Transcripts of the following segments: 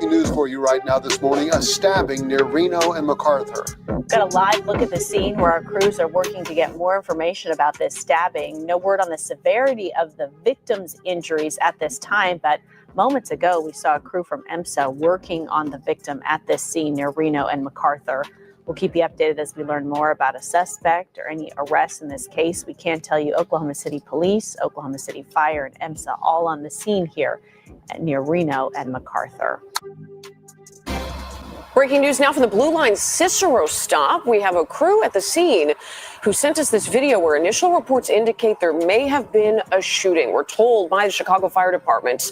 News for you right now this morning, a stabbing near Reno and MacArthur. Got a live look at the scene where our crews are working to get more information about this stabbing. No word on the severity of the victim's injuries at this time, but moments ago we saw a crew from EMSA working on the victim at this scene near Reno and MacArthur. We'll keep you updated as we learn more about a suspect or any arrests in this case. We can tell you Oklahoma City Police, Oklahoma City Fire, and EMSA all on the scene here near Reno and MacArthur. Breaking news now from the Blue Line Cicero stop. We have a crew at the scene who sent us this video where initial reports indicate there may have been a shooting. We're told by the Chicago Fire Department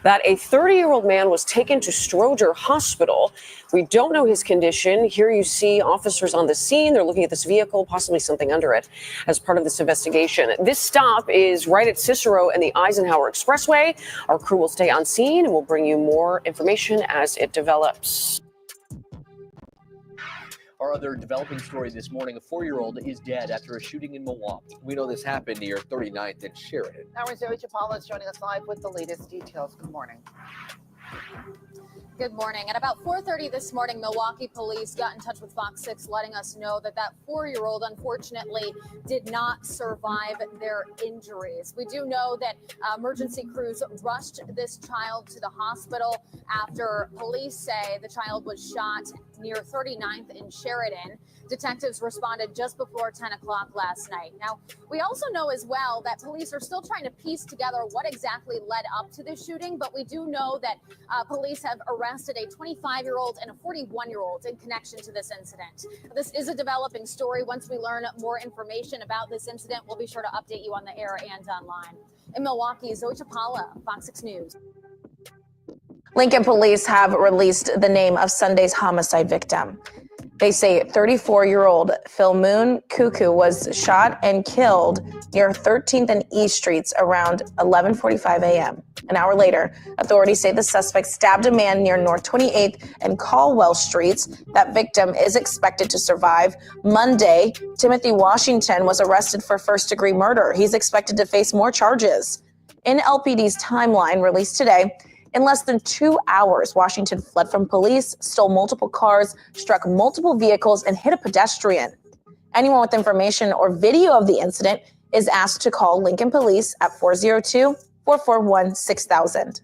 that a 30-year-old man was taken to Stroger Hospital. We don't know his condition. Here you see officers on the scene. They're looking at this vehicle, possibly something under it, as part of this investigation. This stop is right at Cicero and the Eisenhower Expressway. Our crew will stay on scene and we'll bring you more information as it develops. Our other developing story this morning, a 4-year-old is dead after a shooting in Milwaukee. We know this happened near 39th and Sheridan. Our Zoe Chapala is joining us live with the latest details. Good morning. Good morning. At about 4:30 this morning, Milwaukee police got in touch with Fox 6, letting us know that 4-year-old unfortunately did not survive their injuries. We do know that emergency crews rushed this child to the hospital after police say the child was shot near 39th and Sheridan. Detectives responded just before 10 o'clock last night. Now, we also know as well that police are still trying to piece together what exactly led up to this shooting, but we do know that police have arrested a 25-year-old and a 41-year-old in connection to this incident. This is a developing story. Once we learn more information about this incident, we'll be sure to update you on the air and online. In Milwaukee, Zoe Chapala, Fox 6 News. Lincoln police have released the name of Sunday's homicide victim. They say 34-year-old Phil Moon Cuckoo was shot and killed near 13th and East Streets around 11:45 a.m. An hour later, authorities say the suspect stabbed a man near North 28th and Caldwell Streets. That victim is expected to survive. Monday, Timothy Washington was arrested for first-degree murder. He's expected to face more charges. In LPD's timeline released today, in less than 2 hours, Washington fled from police, stole multiple cars, struck multiple vehicles, and hit a pedestrian. Anyone with information or video of the incident is asked to call Lincoln Police at 402-441-6000.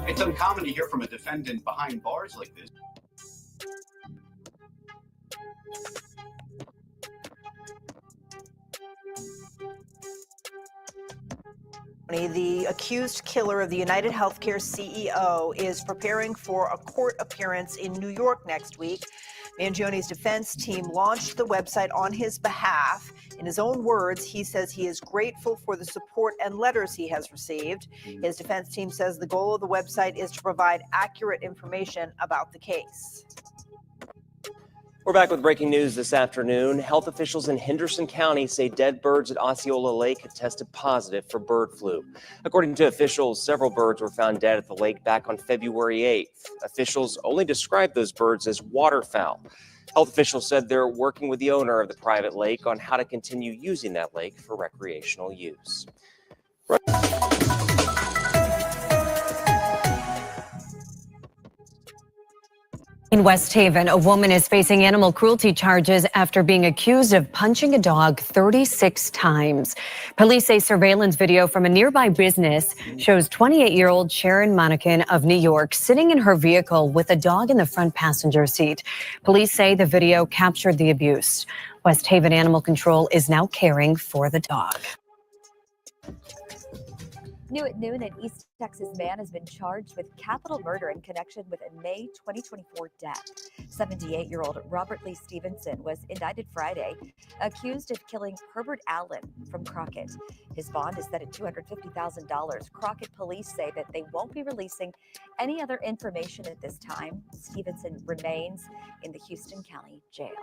It's uncommon to hear from a defendant behind bars like this. The accused killer of the United Healthcare CEO is preparing for a court appearance in New York next week. Mangione's defense team launched the website on his behalf. In his own words, he says he is grateful for the support and letters he has received. His defense team says the goal of the website is to provide accurate information about the case. We're back with breaking news this afternoon. Health officials in Henderson County say dead birds at Osceola Lake had tested positive for bird flu. According to officials, several birds were found dead at the lake back on February 8th. Officials only described those birds as waterfowl. Health officials said they're working with the owner of the private lake on how to continue using that lake for recreational use. In West Haven, a woman is facing animal cruelty charges after being accused of punching a dog 36 times. Police say surveillance video from a nearby business shows 28-year-old Sharon Monacan of New York sitting in her vehicle with a dog in the front passenger seat. Police say the video captured the abuse. West Haven Animal Control is now caring for the dog. New at noon, an East Texas man has been charged with capital murder in connection with a May 2024 death. 78-year-old Robert Lee Stevenson was indicted Friday, accused of killing Herbert Allen from Crockett. His bond is set at $250,000. Crockett police say that they won't be releasing any other information at this time. Stevenson remains in the Houston County Jail.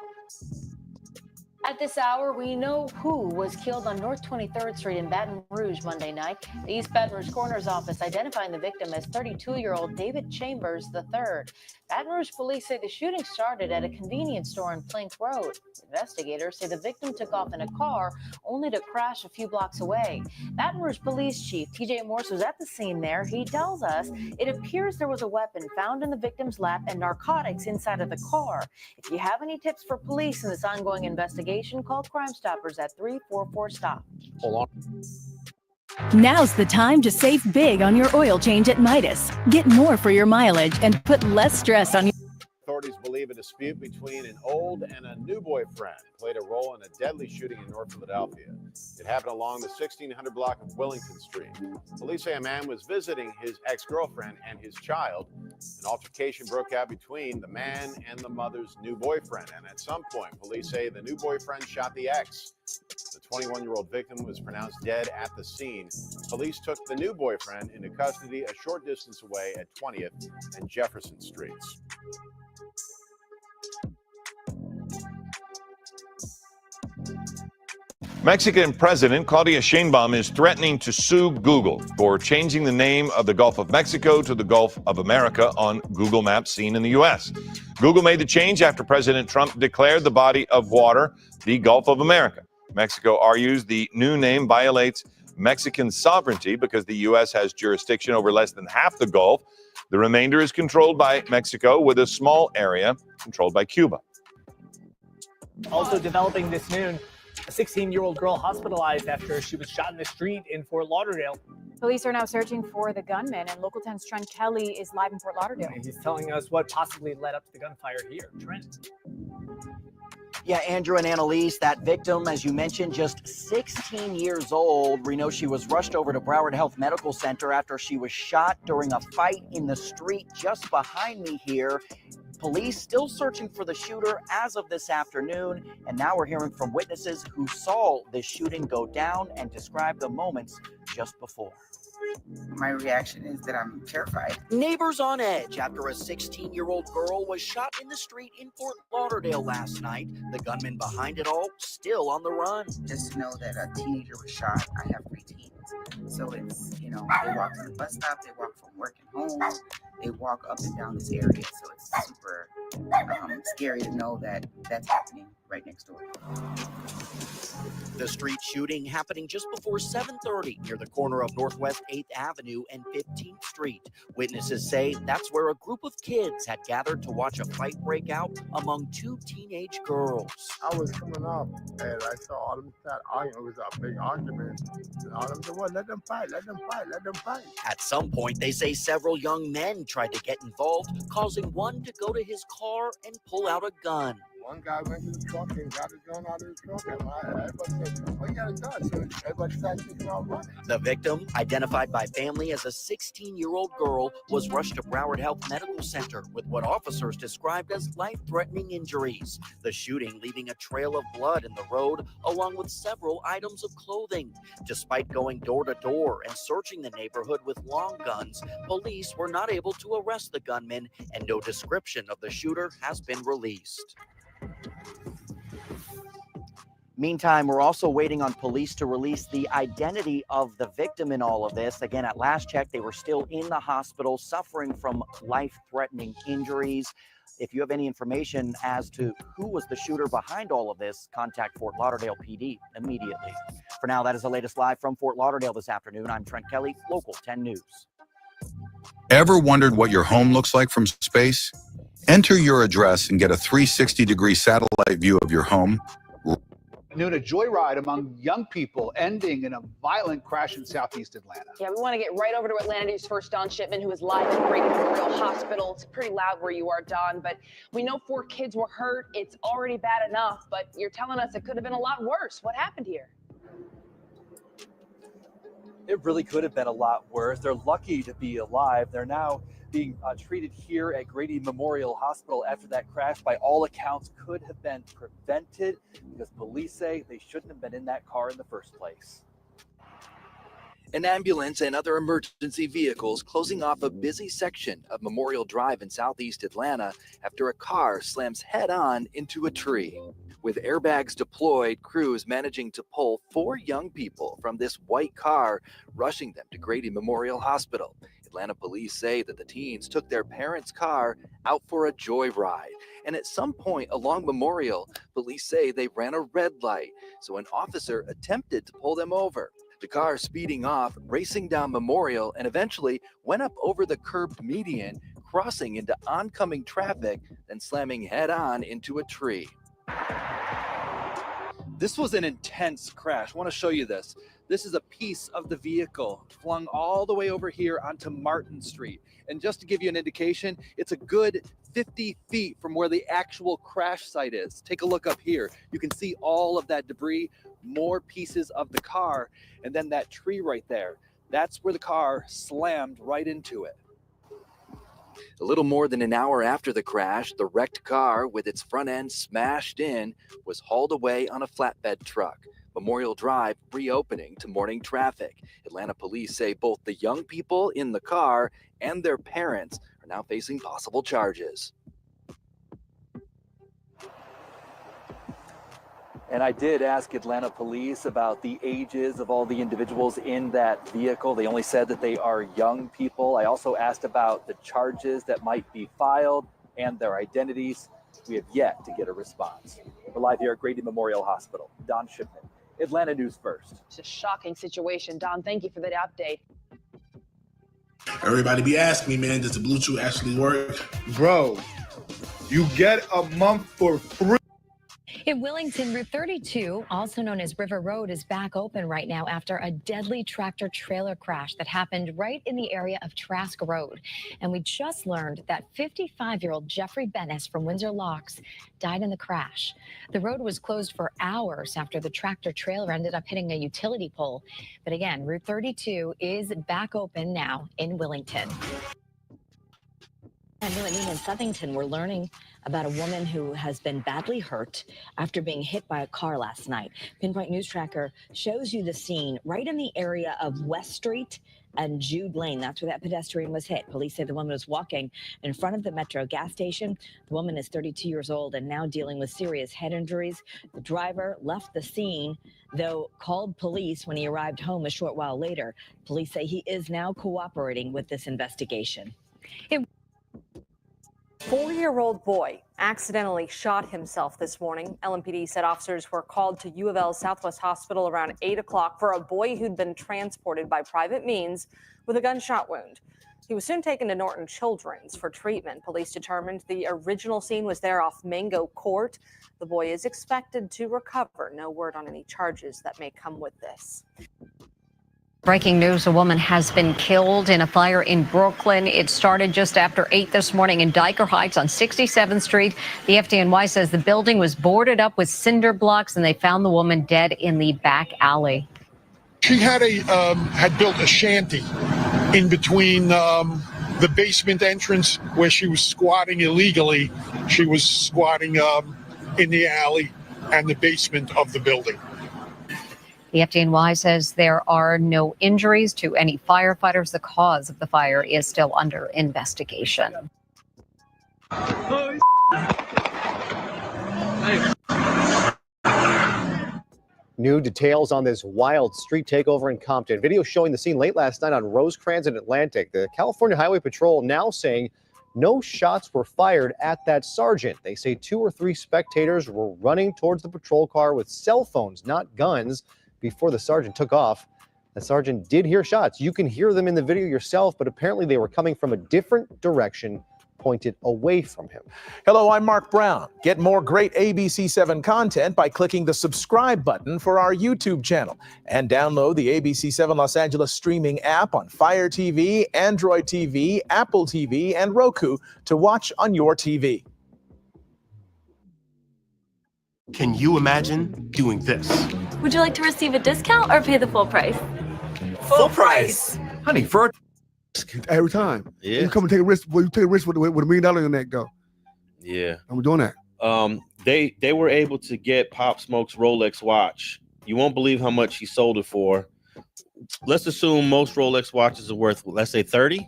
At this hour, we know who was killed on North 23rd Street in Baton Rouge Monday night. The East Baton Rouge Coroner's Office identifying the victim as 32-year-old David Chambers III. Baton Rouge police say the shooting started at a convenience store in Plank Road. Investigators say the victim took off in a car only to crash a few blocks away. Baton Rouge Police Chief TJ Morse was at the scene there. He tells us it appears there was a weapon found in the victim's lap and narcotics inside of the car. If you have any tips for police in this ongoing investigation, call Crime Stoppers at 344-STOP. Hold on. Now's the time to save big on your oil change at Midas. Get more for your mileage and put less stress on your... Authorities believe believe a dispute between an old and a new boyfriend played a role in a deadly shooting in North Philadelphia. It happened along the 1600 block of Wellington Street. Police say a man was visiting his ex-girlfriend and his child. An altercation broke out between the man and the mother's new boyfriend, and at some point, police say the new boyfriend shot the ex. The 21-year-old victim was pronounced dead at the scene. Police took the new boyfriend into custody a short distance away at 20th and Jefferson Streets. Mexican President Claudia Sheinbaum is threatening to sue Google for changing the name of the Gulf of Mexico to the Gulf of America on Google Maps seen in the U.S. Google made the change after President Trump declared the body of water the Gulf of America. Mexico argues the new name violates Mexican sovereignty because the U.S. has jurisdiction over less than half the Gulf. The remainder is controlled by Mexico, with a small area controlled by Cuba. Also developing this noon, a 16-year-old girl hospitalized after she was shot in the street in Fort Lauderdale. Police are now searching for the gunman, and Local 10's Trent Kelly is live in Fort Lauderdale. He's telling us what possibly led up to the gunfire here. Trent. Yeah, Andrew and Annalise, that victim, as you mentioned, just 16 years old. We know she was rushed over to Broward Health Medical Center after she was shot during a fight in the street just behind me here. Police still searching for the shooter as of this afternoon, and now we're hearing from witnesses who saw this shooting go down and describe the moments just before. My reaction is that I'm terrified. Neighbors on edge after a 16-year-old girl was shot in the street in Fort Lauderdale last night. The gunman behind it all still on the run. Just to know that a teenager was shot. I have 3 teens. So it's, they walk to the bus stop, they walk from work and home, they walk up and down this area. So it's super scary to know that that's happening right next door. The street shooting happening just before 7:30 near the corner of Northwest 8th Avenue and 15th Street. Witnesses say that's where a group of kids had gathered to watch a fight break out among 2 teenage girls. I was coming up and I saw all them start arguing. It was a big argument. And all them said, well, let them fight, let them fight, let them fight. At some point, they say several young men tried to get involved, causing one to go to his car and pull out a gun. One guy went to the truck and got a gun out of the truck, and everybody said, oh, you got a gun. So everybody started thinking about running. The victim, identified by family as a 16-year-old girl, was rushed to Broward Health Medical Center with what officers described as life-threatening injuries. The shooting leaving a trail of blood in the road, along with several items of clothing. Despite going door to door and searching the neighborhood with long guns, police were not able to arrest the gunman, and no description of the shooter has been released. Meantime, we're also waiting on police to release the identity of the victim in all of this. Again, at last check, they were still in the hospital suffering from life-threatening injuries. If you have any information as to who was the shooter behind all of this, contact Fort Lauderdale PD immediately. For now, that is the latest live from Fort Lauderdale this afternoon. I'm Trent Kelly, Local 10 News. Ever wondered what your home looks like from space? Enter your address and get a 360-degree satellite view of your home. Noon, a joyride among young people ending in a violent crash in southeast Atlanta. Yeah, we want to get right over to Atlanta News' first Don Shipman, who is live at Grady Memorial Hospital. It's pretty loud where you are, Don, but we know 4 kids were hurt. It's already bad enough, but you're telling us it could have been a lot worse. What happened here? It really could have been a lot worse. They're lucky to be alive. They're now being treated here at Grady Memorial Hospital after that crash, by all accounts, could have been prevented because police say they shouldn't have been in that car in the first place. An ambulance and other emergency vehicles closing off a busy section of Memorial Drive in southeast Atlanta after a car slams head-on into a tree. With airbags deployed, crews managing to pull 4 young people from this white car, rushing them to Grady Memorial Hospital. Atlanta police say that the teens took their parents' car out for a joyride. And at some point along Memorial, police say they ran a red light, so an officer attempted to pull them over. The car speeding off, racing down Memorial, and eventually went up over the curbed median, crossing into oncoming traffic, then slamming head-on into a tree. This was an intense crash. I want to show you this. This is a piece of the vehicle flung all the way over here onto Martin Street. And just to give you an indication, it's a good 50 feet from where the actual crash site is. Take a look up here. You can see all of that debris, more pieces of the car, and then that tree right there. That's where the car slammed right into it. A little more than an hour after the crash, the wrecked car with its front end smashed in was hauled away on a flatbed truck. Memorial Drive reopening to morning traffic. Atlanta police say both the young people in the car and their parents are now facing possible charges. And I did ask Atlanta police about the ages of all the individuals in that vehicle. They only said that they are young people. I also asked about the charges that might be filed and their identities. We have yet to get a response. We're live here at Grady Memorial Hospital. Don Shipman, Atlanta News First. It's a shocking situation. Don, thank you for that update. Everybody be asking me, man, does the Bluetooth actually work? Bro, you get a month for free. In Willington, Route 32, also known as River Road, is back open right now after a deadly tractor-trailer crash that happened right in the area of Trask Road. And we just learned that 55-year-old Jeffrey Bennis from Windsor Locks died in the crash. The road was closed for hours after the tractor-trailer ended up hitting a utility pole. But again, Route 32 is back open now in Willington. And new in Southington, we're learning about a woman who has been badly hurt after being hit by a car last night. Pinpoint News Tracker shows you the scene right in the area of West Street and Jude Lane. That's where that pedestrian was hit. Police say the woman was walking in front of the Metro gas station. The woman is 32 years old and now dealing with serious head injuries. The driver left the scene, though called police when he arrived home a short while later. Police say he is now cooperating with this investigation. 4-year-old boy accidentally shot himself this morning. LMPD said officers were called to U of L Southwest Hospital around 8 o'clock for a boy who'd been transported by private means with a gunshot wound. He was soon taken to Norton Children's for treatment. Police determined the original scene was there off Mango Court. The boy is expected to recover. No word on any charges that may come with this. Breaking news, a woman has been killed in a fire in Brooklyn. It started just after 8 this morning in Dyker Heights on 67th Street. The FDNY says the building was boarded up with cinder blocks and they found the woman dead in the back alley. She had had built a shanty in between the basement entrance where she was squatting illegally. She was squatting in the alley and the basement of the building. The FDNY says there are no injuries to any firefighters. The cause of the fire is still under investigation. New details on this wild street takeover in Compton. Video showing the scene late last night on Rosecrans and Atlantic. The California Highway Patrol now saying no shots were fired at that sergeant. They say 2 or 3 spectators were running towards the patrol car with cell phones, not guns, before the sergeant took off. The sergeant did hear shots. You can hear them in the video yourself, but apparently they were coming from a different direction, pointed away from him. Hello, I'm Mark Brown. Get more great ABC7 content by clicking the subscribe button for our YouTube channel and download the ABC7 Los Angeles streaming app on Fire TV, Android TV, Apple TV, and Roku to watch on your TV. Can you imagine doing this? Would you like to receive a discount or pay the full price? Full price. Honey, for every time. Yeah. You come and take a risk. Well, you take a risk with $1 million on your neck, though. Yeah. I'm doing that. They were able to get Pop Smoke's Rolex watch. You won't believe how much he sold it for. Let's assume most Rolex watches are worth, let's say 30. You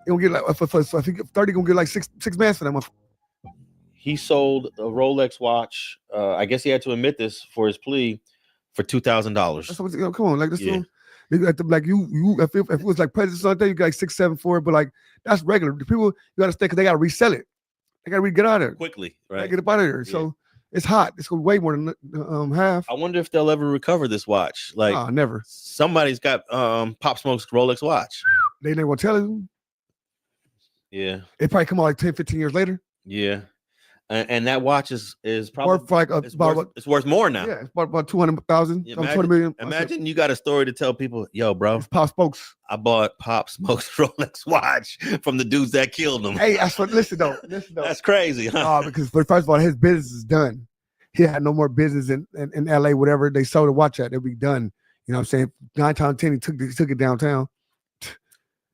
gonna get like I think 30 gonna get like six bands for that. He sold a Rolex watch. I guess he had to admit this for his plea for $2,000. Come on, like this. Yeah. Like you, if it was like President's Day, you got like 6, 7 for it, but like that's regular. The people you gotta stay because they gotta resell it. They gotta get out of there Quickly, right? Get up out of there. Yeah. So it's hot. It's way more than half. I wonder if they'll ever recover this watch. Like, never. Somebody's got Pop Smoke's Rolex watch. They never gonna tell you. Yeah. It probably come out like 10, 15 years later. Yeah. And that watch is probably Worth like it's worth more now. Yeah, it's about 200,000, Imagine, 20 million. Imagine you got a story to tell people, yo, bro. It's Pop Smokes. I bought Pop Smoke's Rolex watch from the dudes that killed him. Hey, listen though. That's crazy, huh? Because first of all, his business is done. He had no more business in LA, whatever they sold a watch at, it'll be done. You know what I'm saying? 9 times 10, he took it downtown.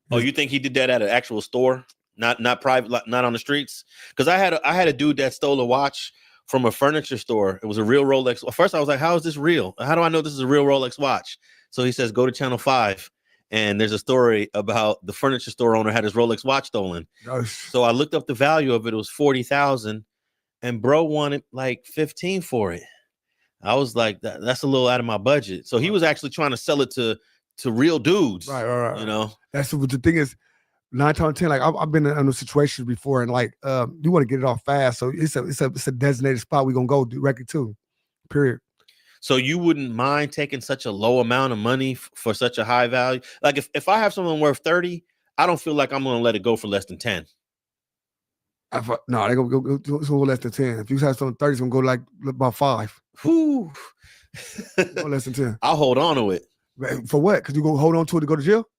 Oh, you think he did that at an actual store? Not private, not on the streets? Because I had a dude that stole a watch from a furniture store. It was a real Rolex. At first I was like, how is this real? How do I know this is a real Rolex watch? So he says, go to Channel 5. And there's a story about the furniture store owner had his Rolex watch stolen. So I looked up the value of it. It was 40,000, and bro wanted like 15 for it. I was like, that's a little out of my budget. So he was actually trying to sell it to real dudes. Right. You know, that's what the thing is. 9 times 10, like I've been in those situations before, and like you want to get it off fast, so it's a designated spot we're gonna go directly to. Period. So you wouldn't mind taking such a low amount of money for such a high value? Like if I have something worth 30, I don't feel like I'm gonna let it go for less than 10. No, they go less than 10. If you have something 30, it's gonna go like about 5. Whoo. Go less than 10. I'll hold on to it. For what? Because you gonna hold on to it to go to jail?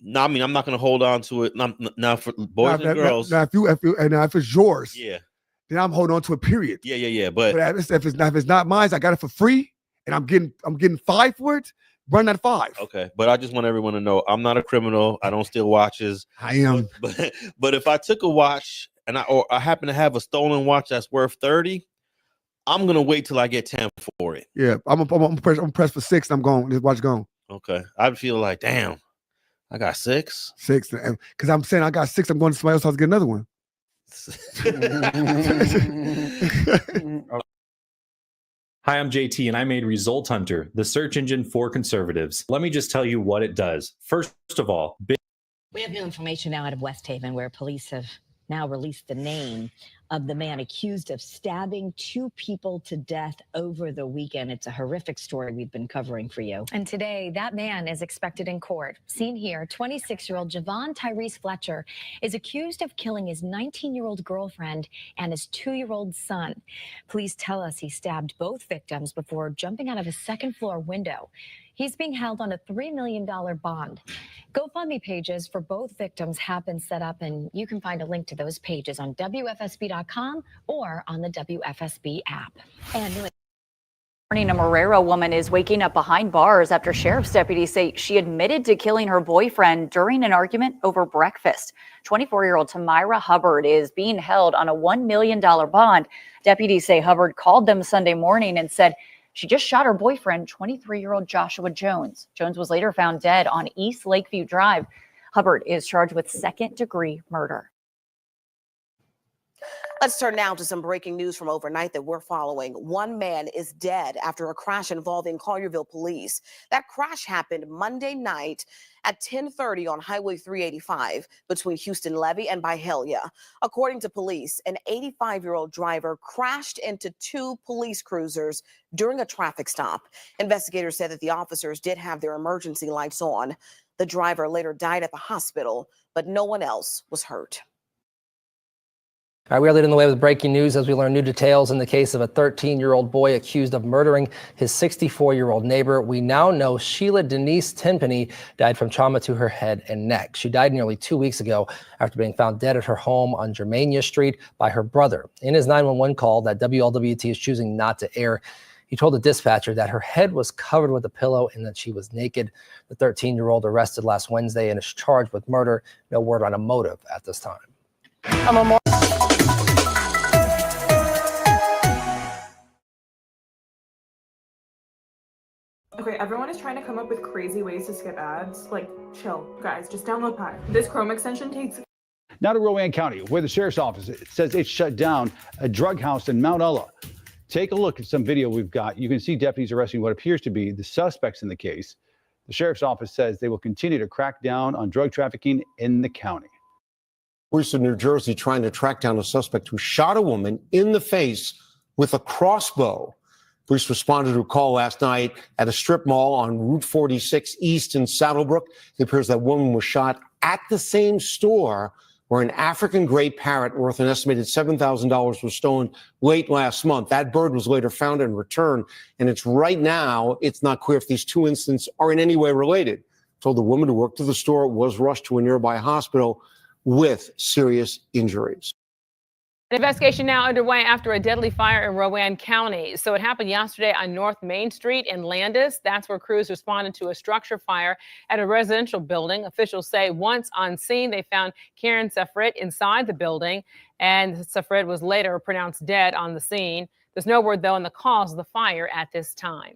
No, I mean I'm not gonna hold on to it. Now for boys and girls. Now if it's yours, yeah, then I'm holding on to it. Period. Yeah. But if it's not mine, I got it for free, and I'm getting 5 for it. Run that 5. Okay, but I just want everyone to know I'm not a criminal. I don't steal watches. I am. But if I took a watch and I happen to have a stolen watch that's worth 30, I'm gonna wait till I get 10 for it. Yeah, I'm press for 6. I'm going. This watch gone. Okay, I feel like damn. I got 6. 6, because I'm saying I got 6. I'm going to somebody else's house to get another one. Hi, I'm JT, and I made Result Hunter, the search engine for conservatives. Let me just tell you what it does. First of all, We have new information now out of West Haven, where police have now released the name of the man accused of stabbing 2 people to death over the weekend. It's a horrific story we've been covering for you. And today, that man is expected in court. Seen here, 26-year-old Javon Tyrese Fletcher is accused of killing his 19-year-old girlfriend and his 2-year-old son. Police tell us he stabbed both victims before jumping out of a second-floor window. He's being held on a $3 million bond. GoFundMe pages for both victims have been set up, and you can find a link to those pages on WFSB.com or on the WFSB app. And A Marrero woman is waking up behind bars after sheriff's deputies say she admitted to killing her boyfriend during an argument over breakfast. 24-year-old Tamira Hubbard is being held on a $1 million bond. Deputies say Hubbard called them Sunday morning and said she just shot her boyfriend, 23-year-old Joshua Jones. Jones was later found dead on East Lakeview Drive. Hubbard is charged with second-degree murder. Let's turn now to some breaking news from overnight that we're following. One man is dead after a crash involving Collierville police. That crash happened Monday night at 10:30 on Highway 385 between Houston Levee and Byhalia. According to police, an 85-year-old driver crashed into 2 police cruisers during a traffic stop. Investigators said that the officers did have their emergency lights on. The driver later died at the hospital, but no one else was hurt. All right, we are leading the way with breaking news as we learn new details in the case of a 13-year-old boy accused of murdering his 64-year-old neighbor. We now know Sheila Denise Timpany died from trauma to her head and neck. She died nearly 2 weeks ago after being found dead at her home on Germania Street by her brother. In his 911 call that WLWT is choosing not to air, he told the dispatcher that her head was covered with a pillow and that she was naked. The 13-year-old arrested last Wednesday and is charged with murder. No word on a motive at this time. Okay, everyone is trying to come up with crazy ways to skip ads. Like, chill, guys, just download Pi. This Chrome extension takes... Now to Rowan County, where the sheriff's office says it shut down a drug house in Mount Ulla. Take a look at some video we've got. You can see deputies arresting what appears to be the suspects in the case. The sheriff's office says they will continue to crack down on drug trafficking in the county. Police in New Jersey trying to track down a suspect who shot a woman in the face with a crossbow. Police responded to a call last night at a strip mall on Route 46 East in Saddlebrook. It appears that woman was shot at the same store where an African gray parrot worth an estimated $7,000 was stolen late last month. That bird was later found and returned, and it's not clear if these two incidents are in any way related. Told the woman who worked at the store was rushed to a nearby hospital with serious injuries. An investigation now underway after a deadly fire in Rowan County. So it happened yesterday on North Main Street in Landis. That's where crews responded to a structure fire at a residential building. Officials say once on scene, they found Karen Safrit inside the building, and Safrit was later pronounced dead on the scene. There's no word, though, on the cause of the fire at this time.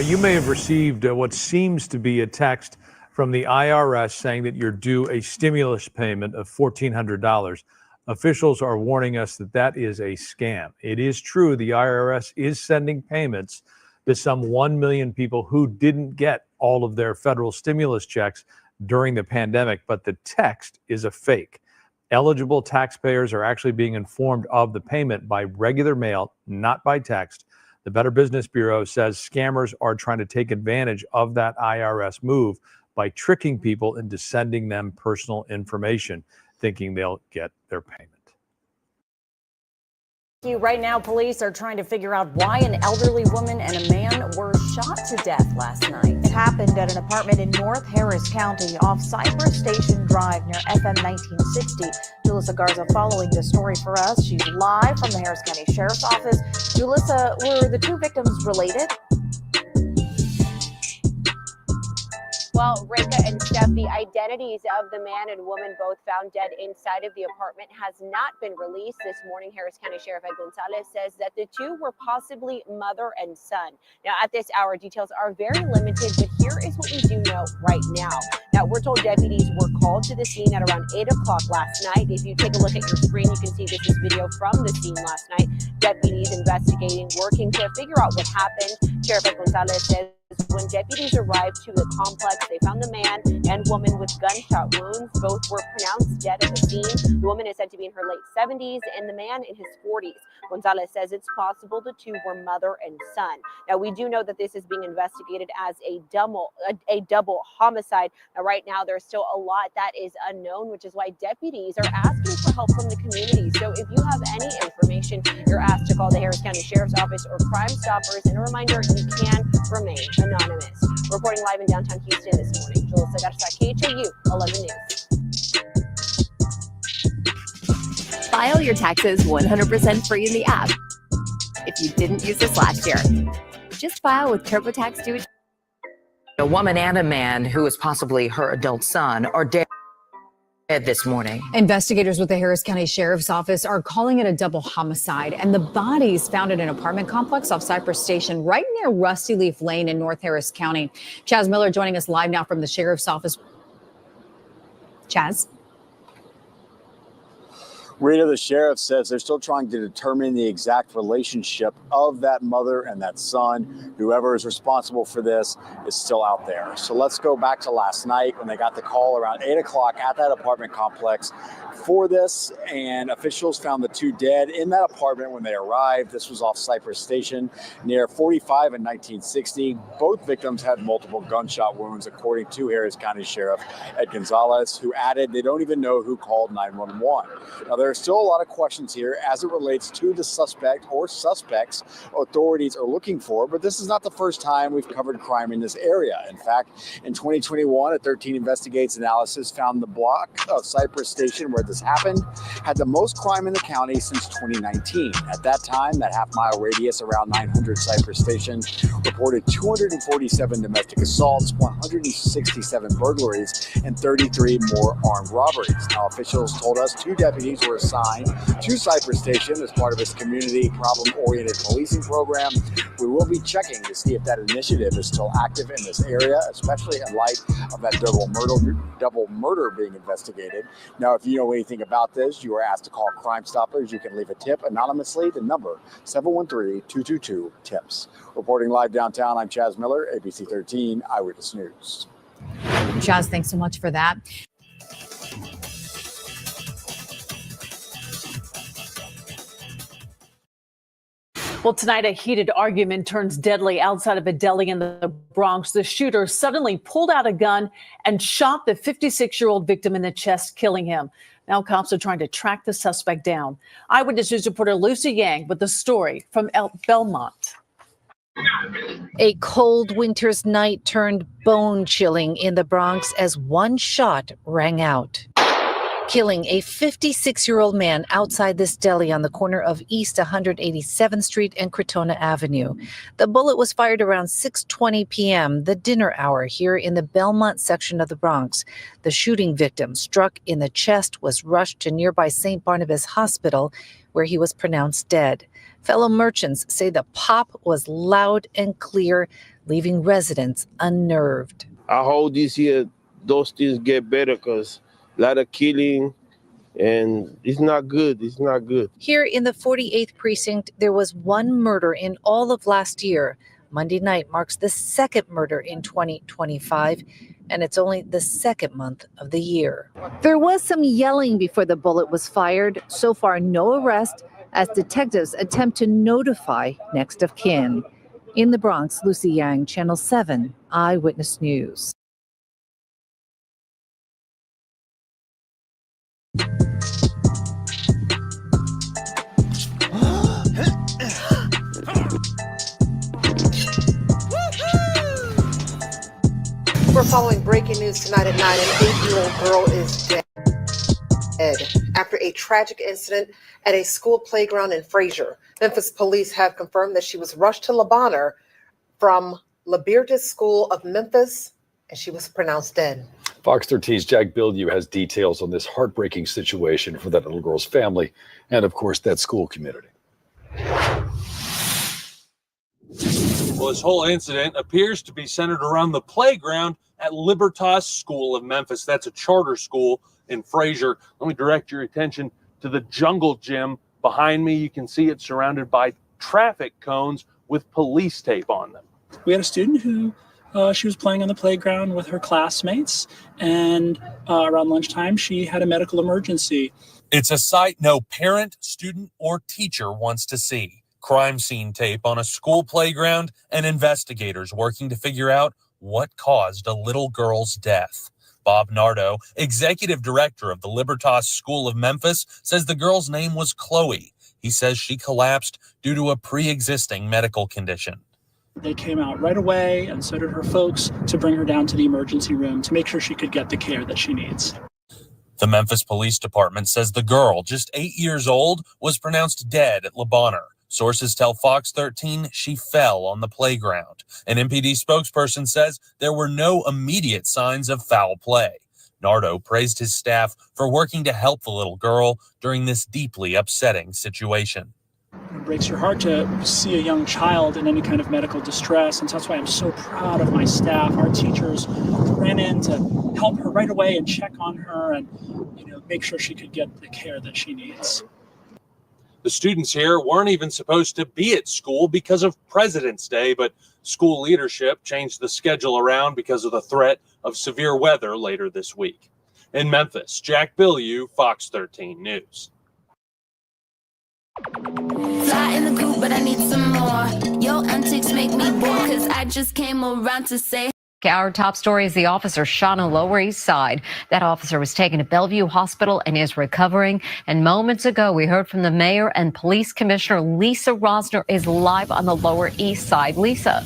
You may have received what seems to be a text from the IRS saying that you're due a stimulus payment of $1,400. Officials are warning us that that is a scam. It is true the IRS is sending payments to some 1 million people who didn't get all of their federal stimulus checks during the pandemic, but the text is a fake. Eligible taxpayers are actually being informed of the payment by regular mail, not by text. The Better Business Bureau says scammers are trying to take advantage of that IRS move by tricking people into sending them personal information, thinking they'll get their payment. Right now, police are trying to figure out why an elderly woman and a man were shot to death last night. It happened at an apartment in North Harris County off Cypress Station Drive near FM 1960. Julissa Garza following the story for us. She's live from the Harris County Sheriff's Office. Julissa, were the two victims related? Well, Reka and Steph, the identities of the man and woman both found dead inside of the apartment has not been released. This morning, Harris County Sheriff Ed Gonzalez says that the two were possibly mother and son. Now, at this hour, details are very limited, but here is what we do know right now. Now, we're told deputies were called to the scene at around 8 o'clock last night. If you take a look at your screen, you can see this is video from the scene last night. Deputies investigating, working to figure out what happened. Sheriff Ed Gonzalez says when deputies arrived to the complex, they found the man and woman with gunshot wounds. Both were pronounced dead at the scene. The woman is said to be in her late 70s and the man in his 40s. Gonzalez says it's possible the two were mother and son. Now, we do know that this is being investigated as a double homicide. Now, right now, there's still a lot that is unknown, which is why deputies are asking for help from the community. So if you have any information, you're asked to call the Harris County Sheriff's Office or Crime Stoppers. And a reminder, you can remain anonymous. Reporting live in downtown Houston this morning, Julissa Garza, KHOU 11 News. File your taxes 100% free in the app. If you didn't use this last year, just file with TurboTax Do It. A woman and a man who is possibly her adult son are dead this morning. Investigators with the Harris County Sheriff's Office are calling it a double homicide, and the bodies found in an apartment complex off Cypress Station right near Rusty Leaf Lane in North Harris County. Chaz Miller joining us live now from the Sheriff's Office. Chaz? Rita, the sheriff says they're still trying to determine the exact relationship of that mother and that son. Whoever is responsible for this is still out there. So let's go back to last night when they got the call around 8 o'clock at that apartment complex for this, and officials found the two dead in that apartment when they arrived. This was off Cypress Station near 45 and 1960. Both victims had multiple gunshot wounds, according to Harris County Sheriff Ed Gonzalez, who added they don't even know who called 911. Now, there are still a lot of questions here as it relates to the suspect or suspects authorities are looking for, but this is not the first time we've covered crime in this area. In fact, in 2021, a 13 Investigates analysis found the block of Cypress Station where this happened had the most crime in the county since 2019. At that time, that half-mile radius around 900 Cypress Station reported 247 domestic assaults, 167 burglaries, and 33 more armed robberies. Now, officials told us 2 deputies were assigned to Cypress Station as part of its community problem-oriented policing program. We will be checking to see if that initiative is still active in this area, especially in light of that double murder being investigated. Now, if you know anything about this, you are asked to call Crime Stoppers. You can leave a tip anonymously. The number 713-222-TIPS. Reporting live downtown, I'm Chaz Miller, ABC 13 Eyewitness News. Chaz, thanks so much for that. Well, tonight, a heated argument turns deadly outside of a deli in the Bronx. The shooter suddenly pulled out a gun and shot the 56-year-old victim in the chest, killing him. Now cops are trying to track the suspect down. Eyewitness News reporter Lucy Yang with the story from Belmont. A cold winter's night turned bone-chilling in the Bronx as one shot rang out, killing a 56-year-old man outside this deli on the corner of East 187th Street and Crotona Avenue. The bullet was fired around 6:20 p.m., the dinner hour here in the Belmont section of the Bronx. The shooting victim, struck in the chest, was rushed to nearby St. Barnabas Hospital, where he was pronounced dead. Fellow merchants say the pop was loud and clear, leaving residents unnerved. I hope this year those things get better because a lot of killing, and it's not good. It's not good. Here in the 48th precinct, there was one murder in all of last year. Monday night marks the second murder in 2025, and it's only the second month of the year. There was some yelling before the bullet was fired. So far, no arrest, as detectives attempt to notify next of kin. In the Bronx, Lucy Yang, Channel 7, Eyewitness News. We're following breaking news tonight at 9. An 8-year-old girl is dead after a tragic incident at a school playground in Fraser. Memphis police have confirmed that she was rushed to Le Bonheur from Libertas School of Memphis, and she was pronounced dead. Fox 13's Jack Bilyeu has details on this heartbreaking situation for that little girl's family and, of course, that school community. Well, this whole incident appears to be centered around the playground at Libertas School of Memphis. That's a charter school in Fraser. Let me direct your attention to the jungle gym behind me. You can see it's surrounded by traffic cones with police tape on them. We had a student who she was playing on the playground with her classmates, and around lunchtime, she had a medical emergency. It's a sight no parent, student, or teacher wants to see. Crime scene tape on a school playground and investigators working to figure out what caused a little girl's death. Bob Nardo, executive director of the Libertas School of Memphis, says the girl's name was Chloe. He says she collapsed due to a pre-existing medical condition. They came out right away, and so did her folks, to bring her down to the emergency room to make sure she could get the care that she needs. The Memphis Police Department says the girl, just 8 years old, was pronounced dead at Le Bonheur. Sources tell Fox 13 she fell on the playground. An MPD spokesperson says there were no immediate signs of foul play. Nardo praised his staff for working to help the little girl during this deeply upsetting situation. It breaks your heart to see a young child in any kind of medical distress, and so that's why I'm so proud of my staff. Our teachers ran in to help her right away and check on her and, make sure she could get the care that she needs. The students here weren't even supposed to be at school because of President's Day, but school leadership changed the schedule around because of the threat of severe weather later this week. In Memphis, Jack Bilyeu, Fox 13 News. Fly in the coop, but I need some more. Your antics make me bored, cause I just came around to say. Our top story is the officer shot on Lower East Side. That officer was taken to Bellevue Hospital and is recovering. And moments ago, we heard from the mayor and police commissioner. Lisa Rosner is live on the Lower East Side. Lisa.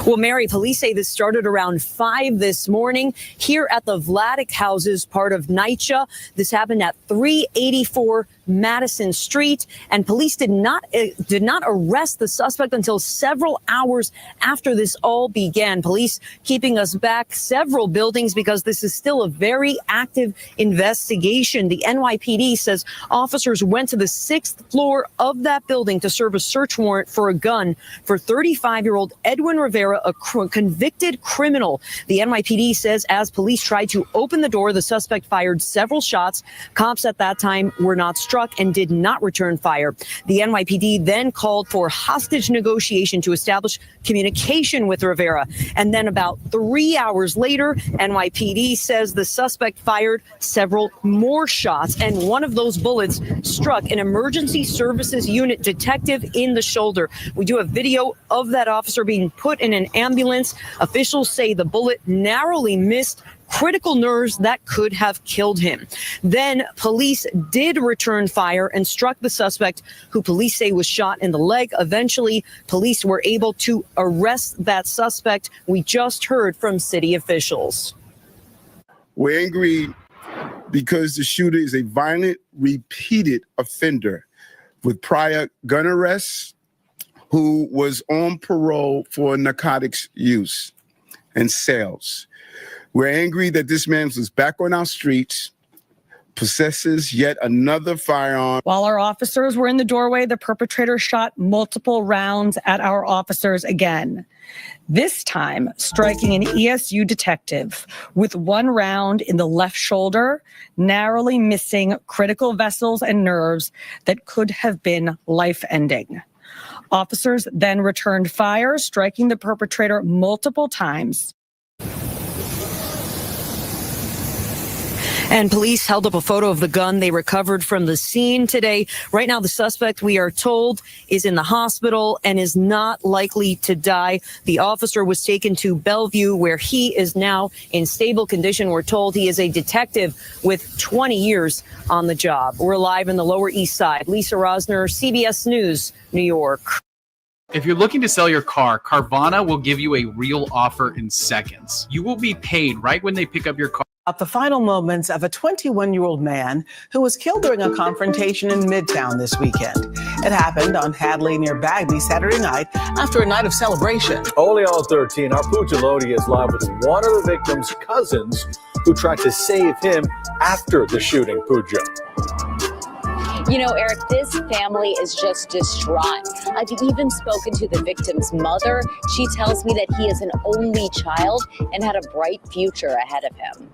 Well, Mary, police say this started around 5 this morning here at the Vladeck houses, part of NYCHA. This happened at 384 Madison Street, and police did not arrest the suspect until several hours after this all began. Police keeping us back several buildings because this is still a very active investigation. The NYPD says officers went to the 6th floor of that building to serve a search warrant for a gun for 35-year-old Edwin Rivera Rivera, a convicted criminal. The NYPD says as police tried to open the door, the suspect fired several shots. Cops at that time were not struck and did not return fire. The NYPD then called for hostage negotiation to establish communication with Rivera. And then about 3 hours later, NYPD says the suspect fired several more shots, and one of those bullets struck an emergency services unit detective in the shoulder. We do have video of that officer being put in an ambulance. Officials say the bullet narrowly missed critical nerves that could have killed him. Then police did return fire and struck the suspect, who police say was shot in the leg. Eventually, police were able to arrest that suspect. We just heard from city officials. We're angry because the shooter is a violent, repeated offender with prior gun arrests, who was on parole for narcotics use and sales. We're angry that this man was back on our streets, possesses yet another firearm. While our officers were in the doorway, the perpetrator shot multiple rounds at our officers again. This time, striking an ESU detective with one round in the left shoulder, narrowly missing critical vessels and nerves that could have been life-ending. Officers then returned fire, striking the perpetrator multiple times. And police held up a photo of the gun they recovered from the scene today. Right now, the suspect, we are told, is in the hospital and is not likely to die. The officer was taken to Bellevue, where he is now in stable condition. We're told he is a detective with 20 years on the job. We're live in the Lower East Side. Lisa Rosner, CBS News, New York. If you're looking to sell your car, Carvana will give you a real offer in seconds. You will be paid right when they pick up your car. At the final moments of a 21-year-old man who was killed during a confrontation in Midtown this weekend. It happened on Hadley near Bagby Saturday night after a night of celebration. Only on 13, our Pooja Lodi is live with one of the victim's cousins who tried to save him after the shooting. Pooja. You know, Eric, this family is just distraught. I've even spoken to the victim's mother. She tells me that he is an only child and had a bright future ahead of him.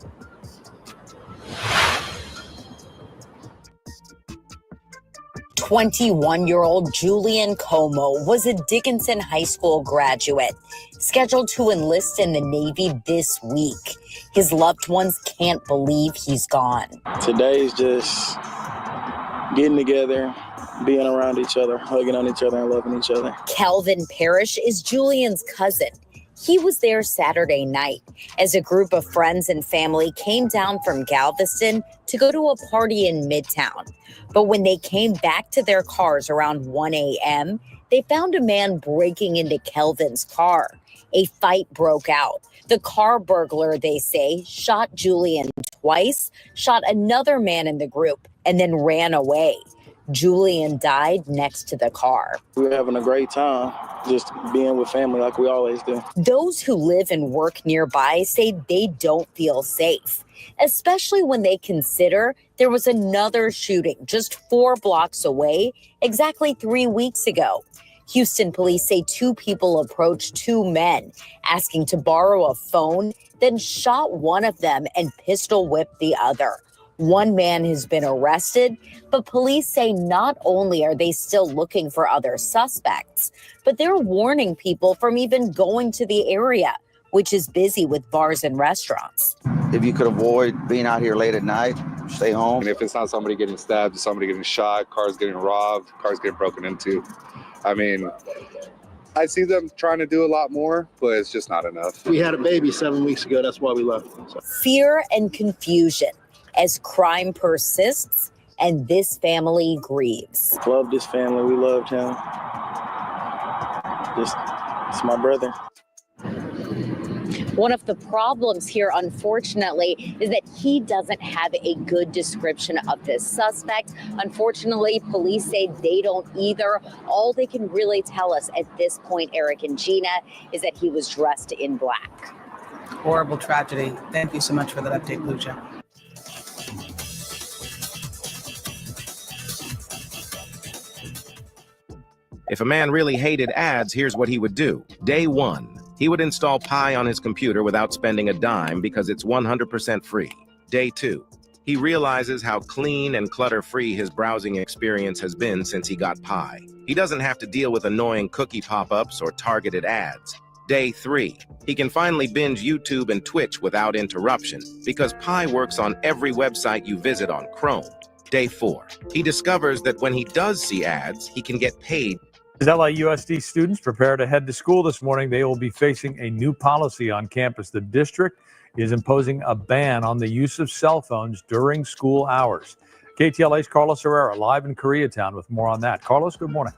21-year-old Julian Como was a Dickinson High School graduate, scheduled to enlist in the Navy this week. His loved ones can't believe he's gone. Today's just getting together, being around each other, hugging on each other, and loving each other. Kelvin Parrish is Julian's cousin. He was there Saturday night as a group of friends and family came down from Galveston to go to a party in Midtown. But when they came back to their cars around 1 a.m., they found a man breaking into Kelvin's car. A fight broke out. The car burglar, they say, shot Julian twice, shot another man in the group, and then ran away. Julian died next to the car. We were having a great time, just being with family like we always do. Those who live and work nearby say they don't feel safe, especially when they consider there was another shooting just 4 blocks away exactly 3 weeks ago. Houston police say 2 people approached 2 men asking to borrow a phone, then shot one of them and pistol whipped the other. 1 man has been arrested, but police say not only are they still looking for other suspects, but they're warning people from even going to the area, which is busy with bars and restaurants. If you could avoid being out here late at night, stay home. And if it's not somebody getting stabbed, it's somebody getting shot, cars getting robbed, cars getting broken into. I mean, I see them trying to do a lot more, but it's just not enough. We had a baby 7 weeks ago. That's why we left. So. Fear and confusion as crime persists and this family grieves. Love this family. We loved him. It's my brother. One of the problems here, unfortunately, is that he doesn't have a good description of this suspect. Unfortunately, police say they don't either. All they can really tell us at this point, Eric and Gina, is that he was dressed in black. Horrible tragedy. Thank you so much for that update, Pooja. If a man really hated ads, here's what he would do. Day 1, He would install Pi on his computer without spending a dime because it's 100% free. Day 2. He realizes how clean and clutter-free his browsing experience has been since he got Pi. He doesn't have to deal with annoying cookie pop-ups or targeted ads. Day 3. He can finally binge YouTube and Twitch without interruption because Pi works on every website you visit on Chrome. Day 4. He discovers that when he does see ads, he can get paid. As LIUSD students prepare to head to school this morning, they will be facing a new policy on campus. The district is imposing a ban on the use of cell phones during school hours. KTLA's Carlos Herrera live in Koreatown with more on that. Carlos, good morning.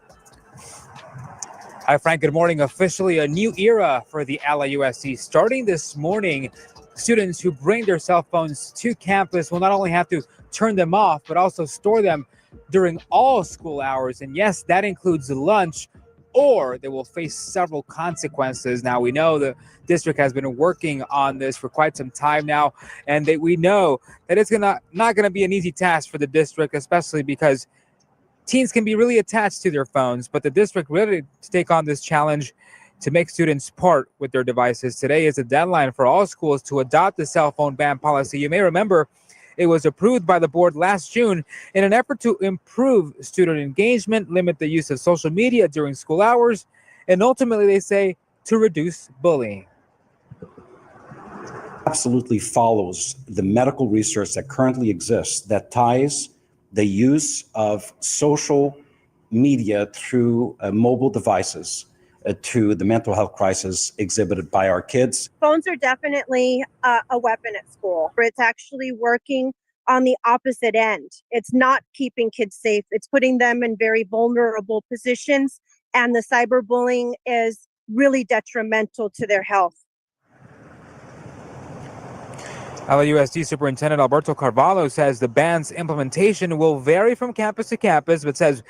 Hi, Frank. Good morning. Officially a new era for the LIUSD. Starting this morning, students who bring their cell phones to campus will not only have to turn them off, but also store them during all school hours. And yes, that includes lunch, or they will face several consequences. Now, we know the district has been working on this for quite some time now, and we know that it's not going to be an easy task for the district, especially because teens can be really attached to their phones. But the district ready to take on this challenge to make students part with their devices. Today is the deadline for all schools to adopt the cell phone ban policy. You may remember it was approved by the board last June in an effort to improve student engagement, limit the use of social media during school hours, and ultimately, they say, to reduce bullying. Absolutely follows the medical research that currently exists that ties the use of social media through mobile devices to the mental health crisis exhibited by our kids. Phones are definitely a weapon at school. It's actually working on the opposite end. It's not keeping kids safe. It's putting them in very vulnerable positions, and the cyberbullying is really detrimental to their health. LIUSD Superintendent Alberto Carvalho says the ban's implementation will vary from campus to campus, but says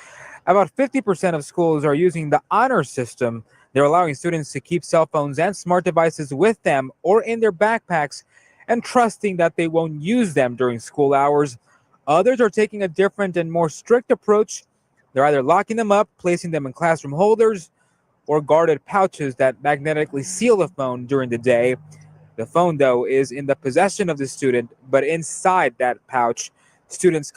about 50% of schools are using the honor system. They're allowing students to keep cell phones and smart devices with them or in their backpacks and trusting that they won't use them during school hours. Others are taking a different and more strict approach. They're either locking them up, placing them in classroom holders, or guarded pouches that magnetically seal the phone during the day. The phone, though, is in the possession of the student, but inside that pouch, students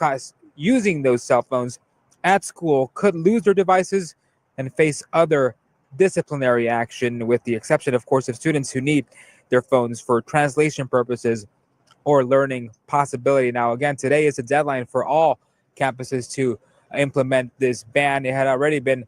using those cell phones at school could lose their devices and face other disciplinary action, with the exception, of course, of students who need their phones for translation purposes or learning possibility. Now, again, today is the deadline for all campuses to implement this ban. It had already been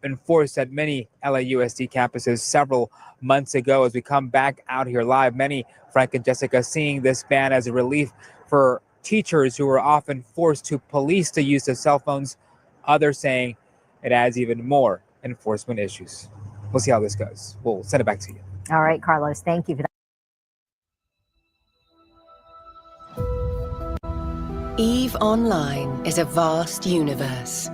enforced at many LIUSD campuses several months ago. As we come back out here live, many, Frank and Jessica, seeing this ban as a relief for teachers who are often forced to police the use of cell phones. Others saying it adds even more enforcement issues. We'll see how this goes. We'll send it back to you. All right, Carlos, thank you for that. EVE Online is a vast universe.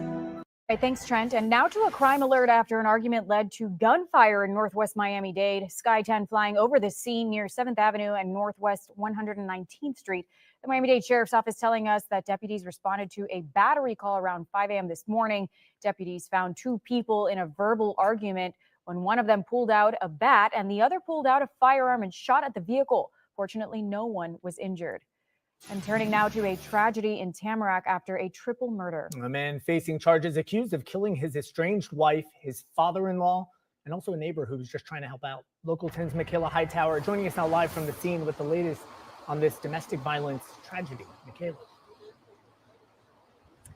Right, thanks, Trent. And now to a crime alert after an argument led to gunfire in Northwest Miami-Dade. Sky 10 flying over the scene near 7th Avenue and Northwest 119th Street. The Miami-Dade Sheriff's Office telling us that deputies responded to a battery call around 5 a.m. this morning. Deputies found two people in a verbal argument when one of them pulled out a bat and the other pulled out a firearm and shot at the vehicle. Fortunately, no one was injured. And turning now to a tragedy in Tamarack after a triple murder. A man facing charges accused of killing his estranged wife, his father-in-law, and also a neighbor who was just trying to help out. Local 10's Michaela Hightower joining us now live from the scene with the latest on this domestic violence tragedy. Michaela.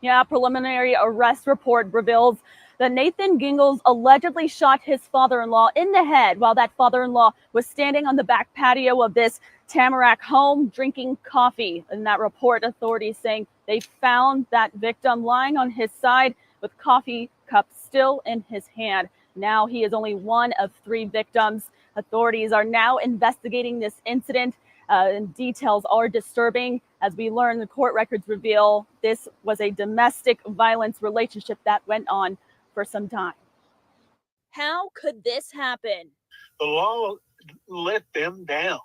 Yeah, preliminary arrest report reveals that Nathan Gingles allegedly shot his father-in-law in the head while that father-in-law was standing on the back patio of this Tamarack home drinking coffee. In that report, authorities saying they found that victim lying on his side with coffee cup still in his hand. Now he is only one of three victims. Authorities are now investigating this incident. And details are disturbing. As we learn, the court records reveal this was a domestic violence relationship that went on for some time. How could this happen? The law let them down.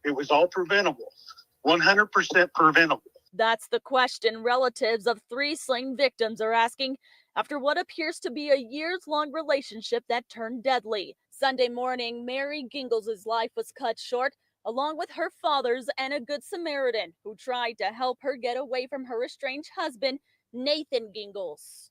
It was all preventable, 100% preventable. That's the question relatives of three slain victims are asking after what appears to be a years-long relationship that turned deadly. Sunday morning, Mary Gingles' life was cut short, along with her father's and a Good Samaritan who tried to help her get away from her estranged husband, Nathan Gingles.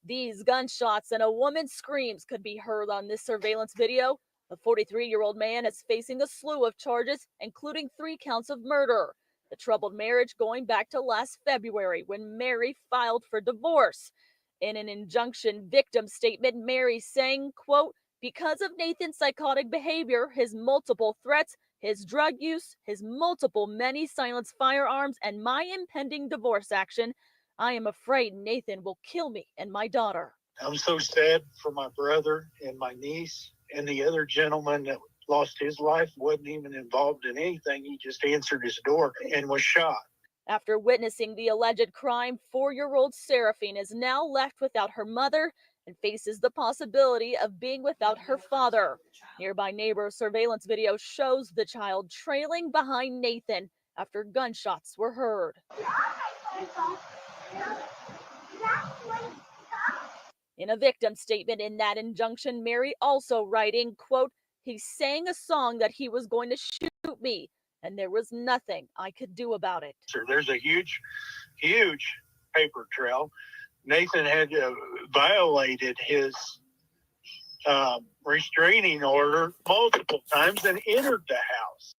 These gunshots and a woman's screams could be heard on this surveillance video. The 43-year-old man is facing a slew of charges, including 3 counts of murder. The troubled marriage going back to last February when Mary filed for divorce. In an injunction victim statement, Mary saying, quote, because of Nathan's psychotic behavior, his multiple threats, his drug use, his multiple many silenced firearms, and my impending divorce action, I am afraid Nathan will kill me and my daughter. I'm so sad for my brother and my niece, and the other gentleman that lost his life wasn't even involved in anything. He just answered his door and was shot. After witnessing the alleged crime, 4-year-old Seraphine is now left without her mother and faces the possibility of being without her father. Nearby neighbor surveillance video shows the child trailing behind Nathan after gunshots were heard. In a victim statement in that injunction, Mary also writing, quote, he sang a song that he was going to shoot me, and there was nothing I could do about it. There's a huge paper trail. Nathan had violated his restraining order multiple times and entered the house.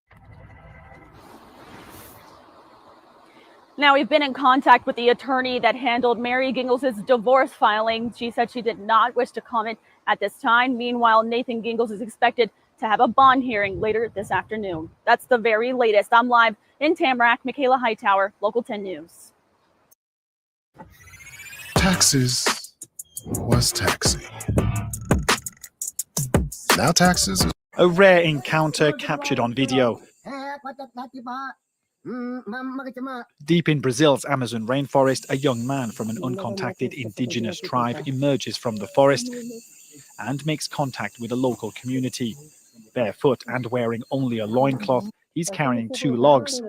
Now, we've been in contact with the attorney that handled Mary Gingles' divorce filing. She said she did not wish to comment at this time. Meanwhile, Nathan Gingles is expected to have a bond hearing later this afternoon. That's the very latest. I'm live in Tamarack. Michaela Hightower, Local 10 News. Taxes was taxing. Now taxes. A rare encounter captured on video. Deep in Brazil's Amazon rainforest, a young man from an uncontacted indigenous tribe emerges from the forest and makes contact with a local community. Barefoot and wearing only a loincloth, he's carrying 2 logs.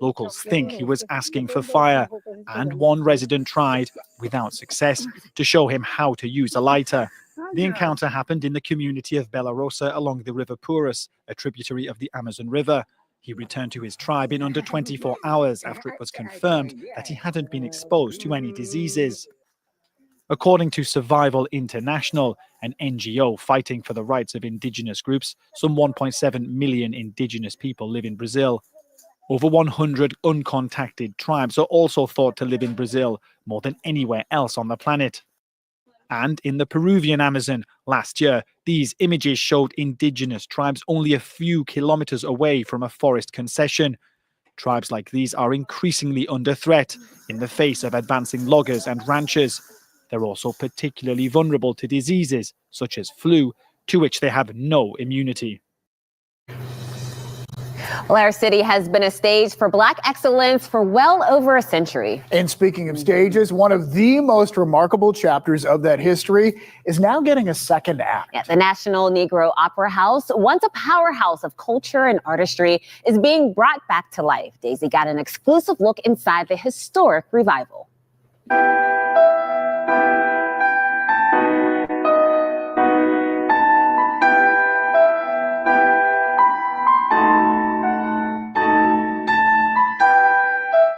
Locals think he was asking for fire, and one resident tried, without success, to show him how to use a lighter. The encounter happened in the community of Bela Rosa along the River Purus, a tributary of the Amazon River. He returned to his tribe in under 24 hours after it was confirmed that he hadn't been exposed to any diseases. According to Survival International, an NGO fighting for the rights of indigenous groups, some 1.7 million indigenous people live in Brazil. Over 100 uncontacted tribes are also thought to live in Brazil, more than anywhere else on the planet. And in the Peruvian Amazon, last year, these images showed indigenous tribes only a few kilometers away from a forest concession. Tribes like these are increasingly under threat in the face of advancing loggers and ranchers. They're also particularly vulnerable to diseases such as flu, to which they have no immunity. Well, our city has been a stage for Black excellence for well over a century. And speaking of stages, one of the most remarkable chapters of that history is now getting a second act. Yeah, the National Negro Opera House, once a powerhouse of culture and artistry, is being brought back to life. Daisy got an exclusive look inside the historic revival.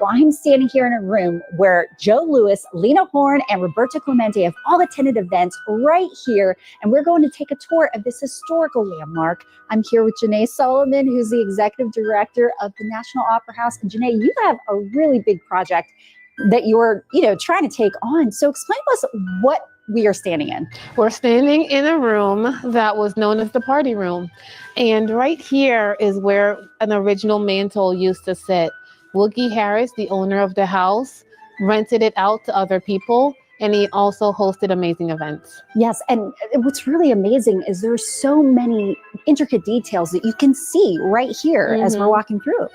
Well, I'm standing here in a room where Joe Louis, Lena Horne, and Roberto Clemente have all attended events right here, and we're going to take a tour of this historical landmark. I'm here with Janae Solomon, who's the executive director of the National Opera House. And Janae, you have a really big project that you're, trying to take on. So explain to us what we are standing in. We're standing in a room that was known as the party room. And right here is where an original mantle used to sit. Woogie Harris, the owner of the house, rented it out to other people, and he also hosted amazing events. Yes, and what's really amazing is there's so many intricate details that you can see right here as we're walking through.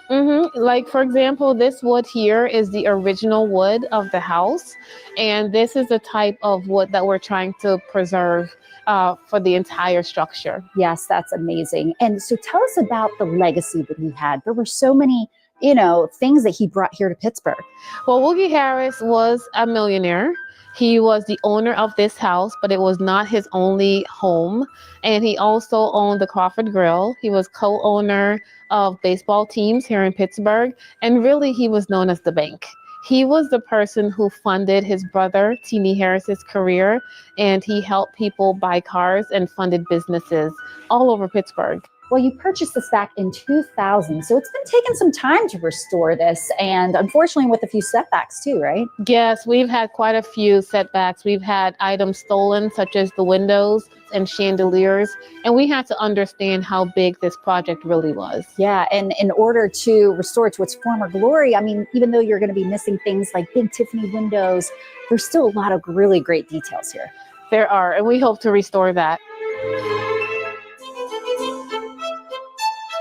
Like, for example, this wood here is the original wood of the house, and this is the type of wood that we're trying to preserve for the entire structure. Yes, that's amazing. And so tell us about the legacy that he had. There were so many things that he brought here to Pittsburgh. Well, Woogie Harris was a millionaire. He was the owner of this house, but it was not his only home. And he also owned the Crawford Grill. He was co-owner of baseball teams here in Pittsburgh. And really, he was known as the bank. He was the person who funded his brother, Teenie Harris's career, and he helped people buy cars and funded businesses all over Pittsburgh. Well, you purchased this back in 2000, so it's been taking some time to restore this, and unfortunately with a few setbacks too, right? Yes, we've had quite a few setbacks. We've had items stolen, such as the windows and chandeliers, and we had to understand how big this project really was. Yeah, and in order to restore it to its former glory, I mean, even though you're going to be missing things like big Tiffany windows, there's still a lot of really great details here. There are, and we hope to restore that.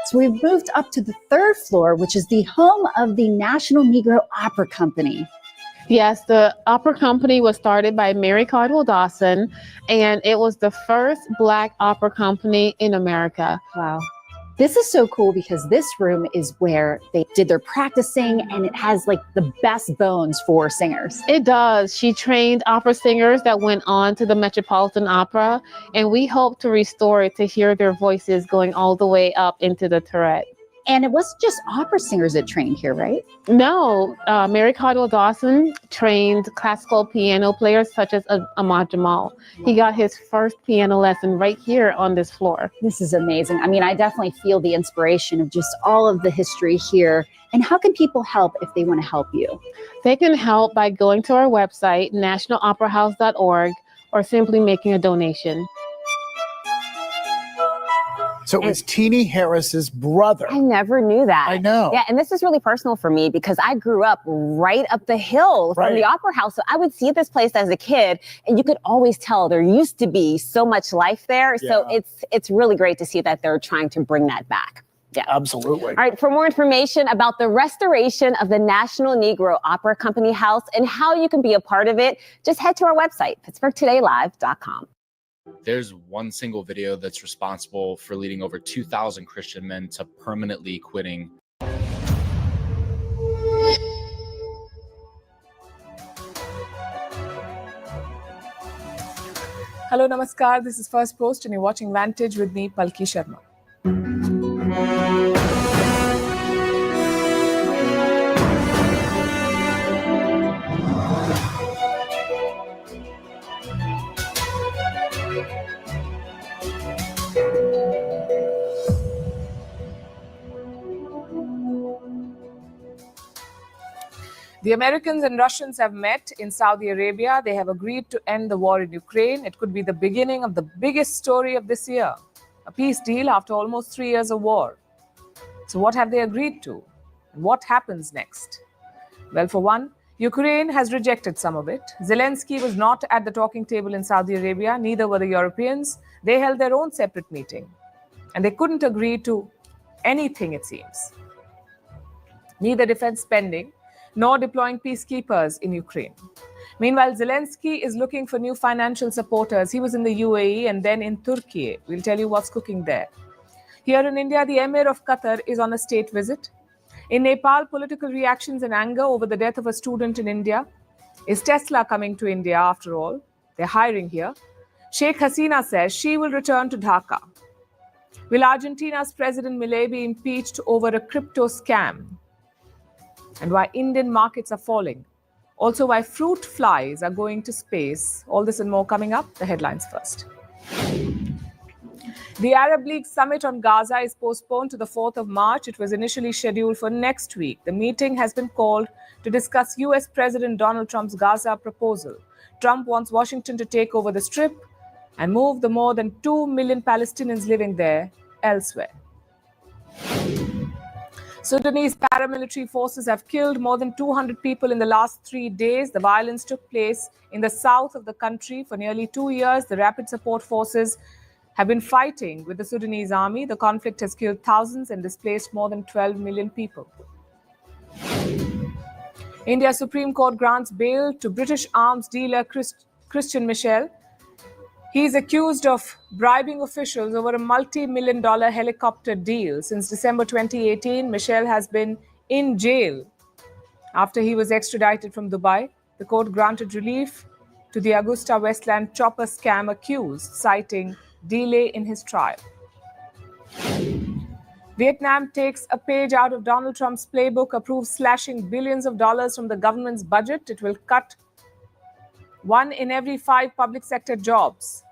So we've moved up to the third floor, which is the home of the National Negro Opera Company. Yes, the opera company was started by Mary Cardwell Dawson, and it was the first Black opera company in America. Wow. This is so cool because this room is where they did their practicing, and it has like the best bones for singers. It does. She trained opera singers that went on to the Metropolitan Opera, and we hope to restore it to hear their voices going all the way up into the turret. And it wasn't just opera singers that trained here, right? No, Mary Cardwell Dawson trained classical piano players such as Ahmad Jamal. He got his first piano lesson right here on this floor. This is amazing. I mean, I definitely feel the inspiration of just all of the history here. And how can people help if they want to help you? They can help by going to our website, nationaloperahouse.org, or simply making a donation. So it was Teenie Harris's brother. I never knew that. I know. Yeah, and this is really personal for me because I grew up right up the hill from the Opera House. So I would see this place as a kid, and you could always tell there used to be so much life there. Yeah. So it's really great to see that they're trying to bring that back. Yeah, absolutely. All right, for more information about the restoration of the National Negro Opera Company House and how you can be a part of it, just head to our website, PittsburghTodayLive.com. There's one single video that's responsible for leading over 2,000 Christian men to permanently quitting. Hello, namaskar. This is First Post, and you're watching Vantage with me, Palki Sharma. The Americans and Russians have met in Saudi Arabia. They have agreed to end the war in Ukraine. It could be the beginning of the biggest story of this year, a peace deal after almost 3 years of war. So what have they agreed to? And what happens next? Well, for one, Ukraine has rejected some of it. Zelensky was not at the talking table in Saudi Arabia, neither were the Europeans. They held their own separate meeting, and they couldn't agree to anything, it seems. Neither defense spending, nor deploying peacekeepers in Ukraine. Meanwhile, Zelensky is looking for new financial supporters. He was in the UAE and then in Turkey. We'll tell you what's cooking there. Here in India, the Emir of Qatar is on a state visit. In Nepal, political reactions and anger over the death of a student in India. Is Tesla coming to India after all? They're hiring here. Sheikh Hasina says she will return to Dhaka. Will Argentina's President Milei be impeached over a crypto scam? And why Indian markets are falling. Also, why fruit flies are going to space. All this and more coming up. The headlines first. The Arab League summit on Gaza is postponed to the 4th of March. It was initially scheduled for next week. The meeting has been called to discuss US President Donald Trump's Gaza proposal. Trump wants Washington to take over the Strip and move the more than 2 million Palestinians living there elsewhere. Sudanese paramilitary forces have killed more than 200 people in the last 3 days. The violence took place in the south of the country for nearly 2 years. The Rapid Support Forces have been fighting with the Sudanese army. The conflict has killed thousands and displaced more than 12 million people. India's Supreme Court grants bail to British arms dealer Christian Michel. He is accused of bribing officials over a multi-million-dollar helicopter deal. Since December 2018, Michel has been in jail after he was extradited from Dubai. The court granted relief to the Augusta Westland chopper scam accused, citing delay in his trial. Vietnam takes a page out of Donald Trump's playbook, approves slashing billions of dollars from the government's budget. It will cut 1 in every 5 public sector jobs.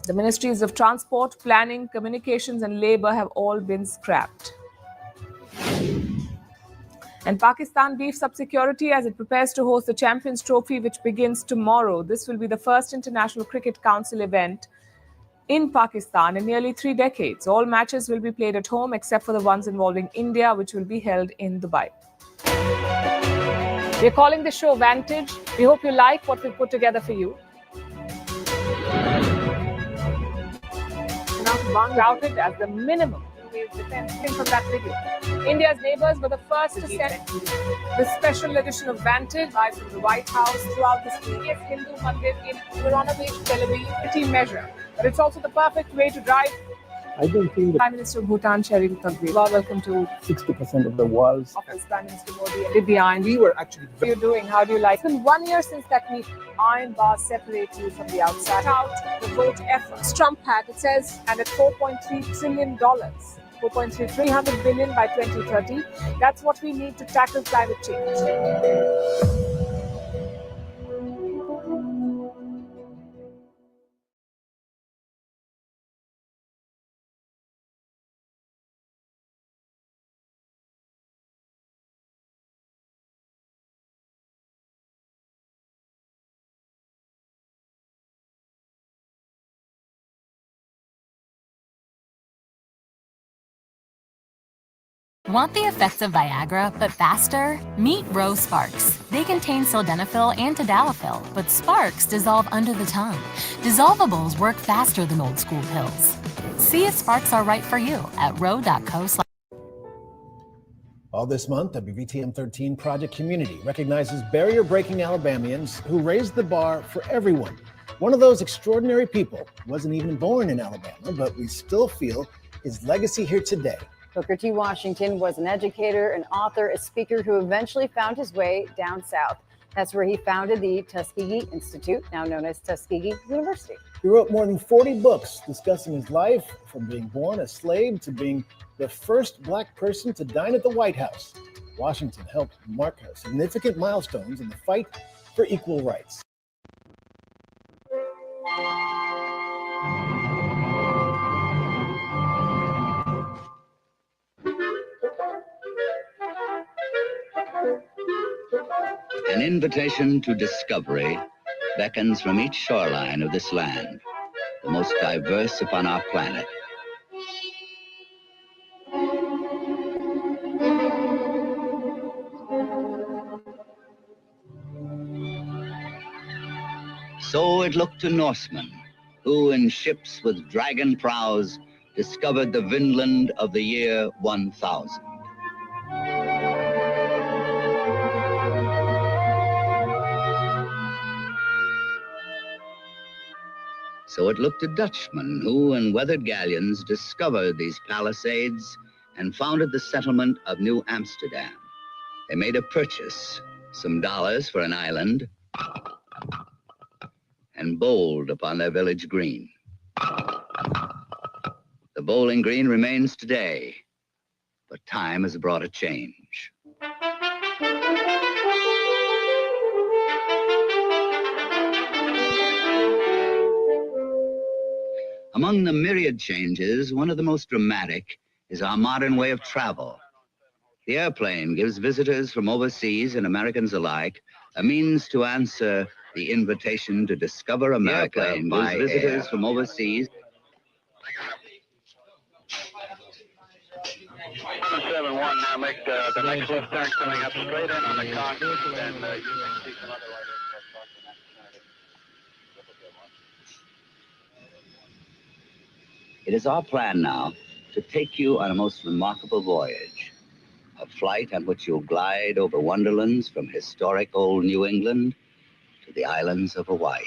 The ministries of Transport, Planning, Communications and Labour have all been scrapped. And Pakistan beefs up security as it prepares to host the Champions Trophy, which begins tomorrow. This will be the first International Cricket Council event in Pakistan in nearly 3 decades. All matches will be played at home except for the ones involving India, which will be held in Dubai. We're calling the show Vantage. We hope you like what we put together for you. Now, routed as the minimum defense from that video. India's neighbors were the first to send the special edition of Vantage live from the White House throughout this previous Hindu Mandir in Purana Beach, Tel Aviv, pretty measure. But it's also the perfect way to drive. I don't think Prime Minister of Bhutan, Sherin Thagbir. Welcome to 60% of the world's office. Prime Minister Modi and behind. We were actually. What are you doing? How do you like? It's been 1 year since that iron bar separates you from the outside. Out the vote efforts. Trump had, it says, and at $4.3 trillion. 300 billion by 2030. That's what we need to tackle climate change. Want the effects of Viagra, but faster? Meet Rose Sparks. They contain sildenafil and tadalafil, but Sparks dissolve under the tongue. Dissolvables work faster than old school pills. See if Sparks are right for you at ro.co/. All this month, WVTM 13 Project Community recognizes barrier-breaking Alabamians who raised the bar for everyone. One of those extraordinary people wasn't even born in Alabama, but we still feel his legacy here today. Booker T. Washington was an educator, an author, a speaker who eventually found his way down south. That's where he founded the Tuskegee Institute, now known as Tuskegee University. He wrote more than 40 books discussing his life, from being born a slave to being the first Black person to dine at the White House. Washington helped mark significant milestones in the fight for equal rights. An invitation to discovery beckons from each shoreline of this land, the most diverse upon our planet. So it looked to Norsemen, who in ships with dragon prows discovered the Vinland of the year 1000. So it looked to Dutchmen who, in weathered galleons, discovered these palisades and founded the settlement of New Amsterdam. They made a purchase, some dollars for an island, and bowled upon their village green. The bowling green remains today, but time has brought a change. Among the myriad changes, one of the most dramatic is our modern way of travel. The airplane gives visitors from overseas and Americans alike a means to answer the invitation to discover America by visitors from overseas. 771, now make the next left turn coming up straight in on the Congress, and you can see some other areas. It is our plan now to take you on a most remarkable voyage, a flight on which you'll glide over wonderlands from historic old New England to the islands of Hawaii.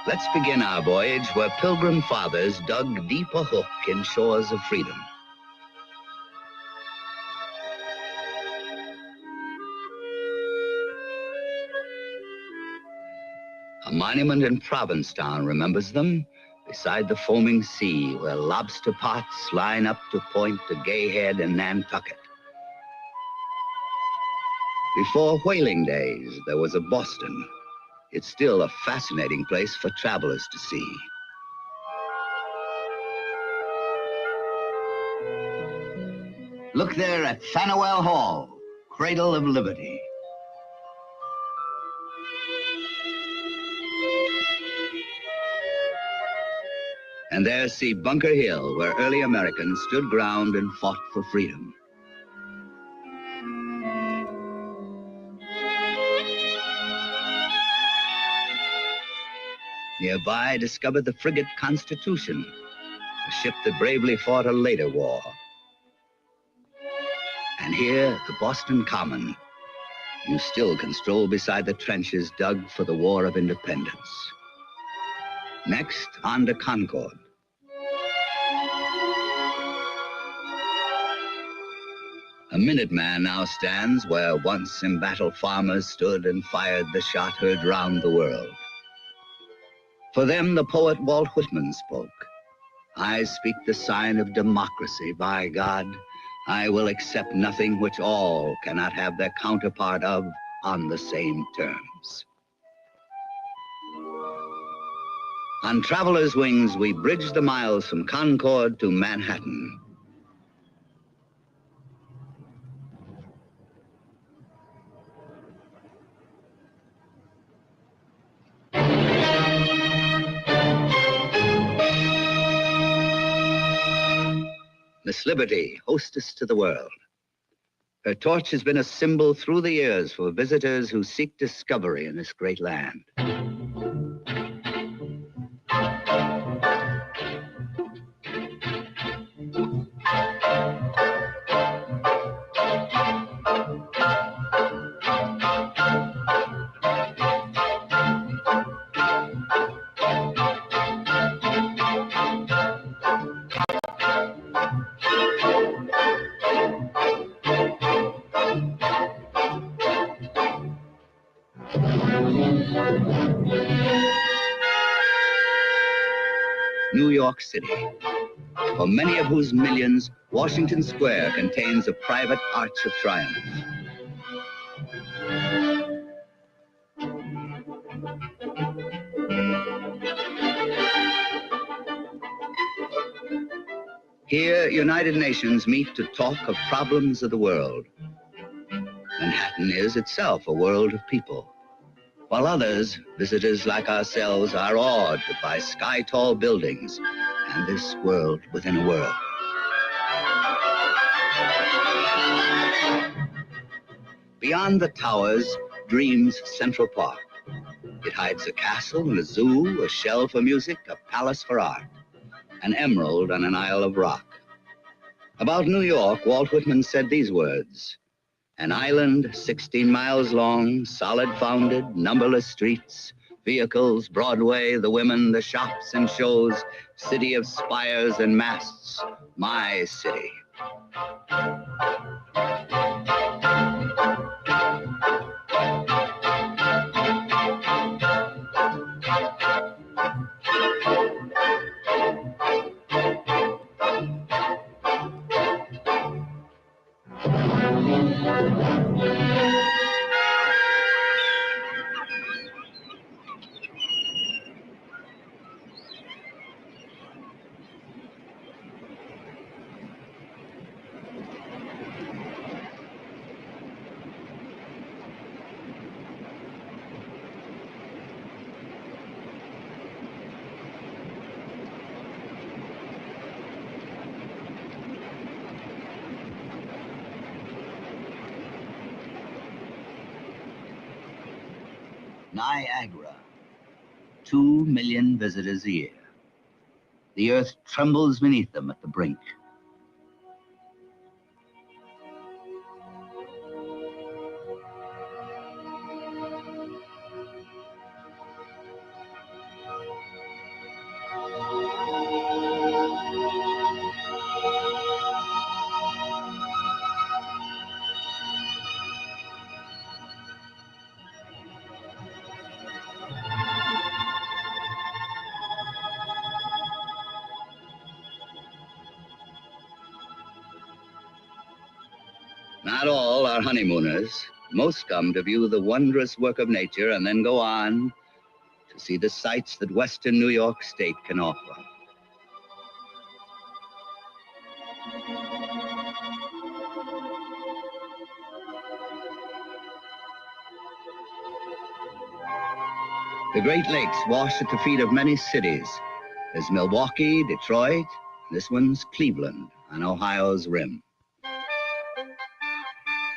Let's begin our voyage where Pilgrim Fathers dug deep a hook in shores of freedom. A monument in Provincetown remembers them, beside the foaming sea, where lobster pots line up to point to Gay Head and Nantucket. Before whaling days, there was a Boston. It's still a fascinating place for travelers to see. Look there at Faneuil Hall, Cradle of Liberty. And there see Bunker Hill, where early Americans stood ground and fought for freedom. Nearby, discovered the frigate Constitution, a ship that bravely fought a later war. And here, at the Boston Common, you still can stroll beside the trenches dug for the War of Independence. Next, on to Concord. A Minuteman now stands where once embattled farmers stood and fired the shot heard round the world. For them, the poet Walt Whitman spoke. I speak the sign of democracy, by God. I will accept nothing which all cannot have their counterpart of on the same terms. On traveler's wings, we bridge the miles from Concord to Manhattan. Miss Liberty, hostess to the world. Her torch has been a symbol through the years for visitors who seek discovery in this great land. New York City, for many of whose millions, Washington Square contains a private arch of triumph. Here, United Nations meet to talk of problems of the world. Manhattan is itself a world of people, while others, visitors like ourselves, are awed by sky-tall buildings and this world within a world. Beyond the towers dreams Central Park. It hides a castle and a zoo, a shell for music, a palace for art, an emerald on an isle of rock. About New York, Walt Whitman said these words: an island 16 miles long, solid founded, numberless streets, vehicles, Broadway, the women, the shops and shows, city of spires and masts, my city. Niagara, 2 million visitors a year. The earth trembles beneath them at the brink. Not all are honeymooners. Most come to view the wondrous work of nature and then go on to see the sights that Western New York State can offer. The Great Lakes wash at the feet of many cities. There's Milwaukee, Detroit, and this one's Cleveland on Ohio's rim.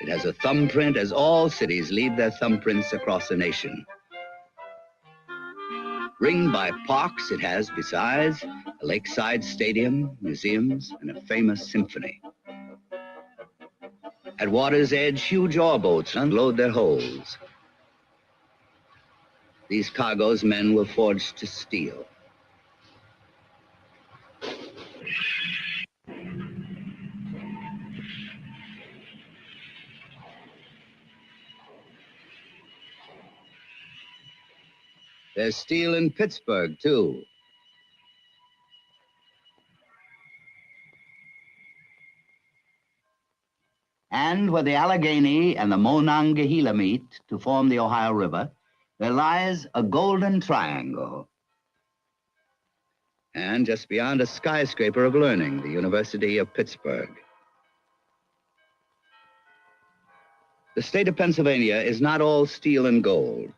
It has a thumbprint as all cities leave their thumbprints across the nation. Ringed by parks, it has, besides, a lakeside stadium, museums, and a famous symphony. At water's edge, huge ore boats unload their holds. These cargoes men were forged to steal. There's steel in Pittsburgh, too. And where the Allegheny and the Monongahela meet to form the Ohio River, there lies a golden triangle. And just beyond a skyscraper of learning, the University of Pittsburgh. The state of Pennsylvania is not all steel and gold.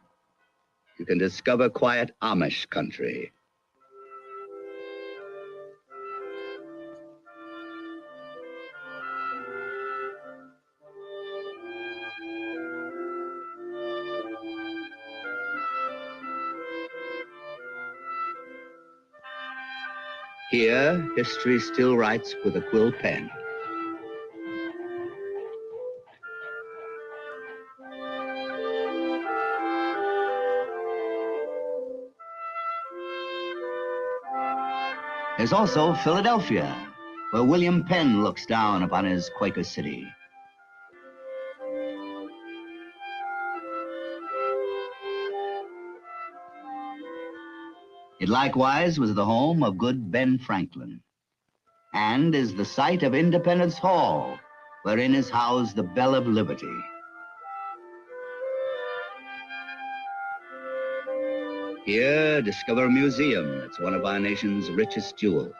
You can discover quiet Amish country. Here, history still writes with a quill pen. There's also Philadelphia, where William Penn looks down upon his Quaker city. It likewise was the home of good Ben Franklin, and is the site of Independence Hall, wherein is housed the Bell of Liberty. Here, discover a museum that's one of our nation's richest jewels.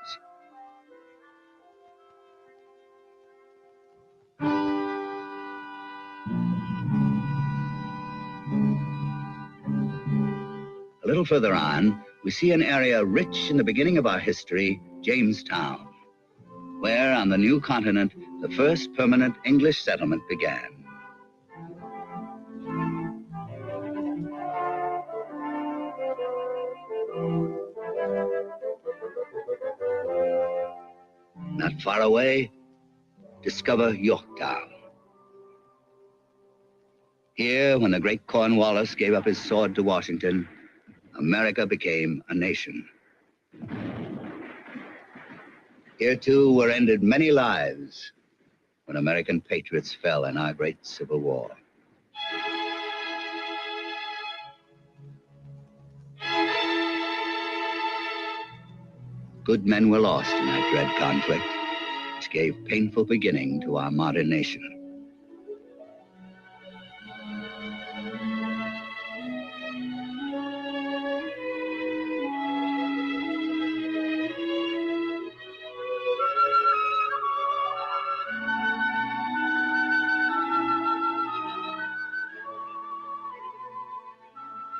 A little further on, we see an area rich in the beginning of our history, Jamestown, where on the new continent, the first permanent English settlement began. Not far away, discover Yorktown. Here, when the great Cornwallis gave up his sword to Washington, America became a nation. Here, too, were ended many lives when American patriots fell in our great Civil War. Good men were lost in that dread conflict, which gave painful beginning to our modern nation.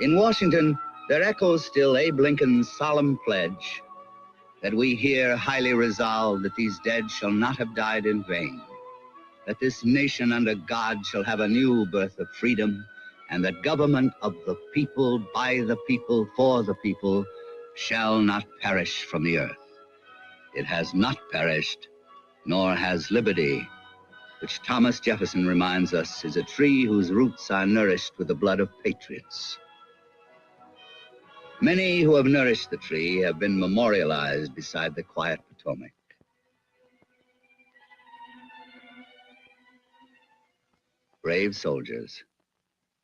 In Washington, there echoes still Abe Lincoln's solemn pledge that we here highly resolve that these dead shall not have died in vain, that this nation under God shall have a new birth of freedom, and that government of the people, by the people, for the people, shall not perish from the earth. It has not perished, nor has liberty, which Thomas Jefferson reminds us is a tree whose roots are nourished with the blood of patriots. Many who have nourished the tree have been memorialized beside the quiet Potomac. Brave soldiers,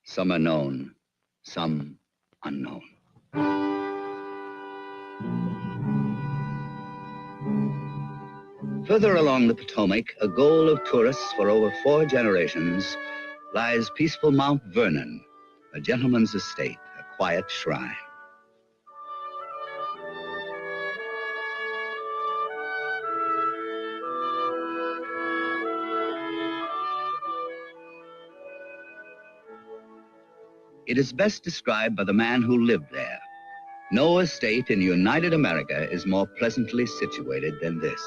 some are known, some unknown. Further along the Potomac, a goal of tourists for over 4 generations, lies peaceful Mount Vernon, a gentleman's estate, a quiet shrine. It is best described by the man who lived there. No estate in United America is more pleasantly situated than this.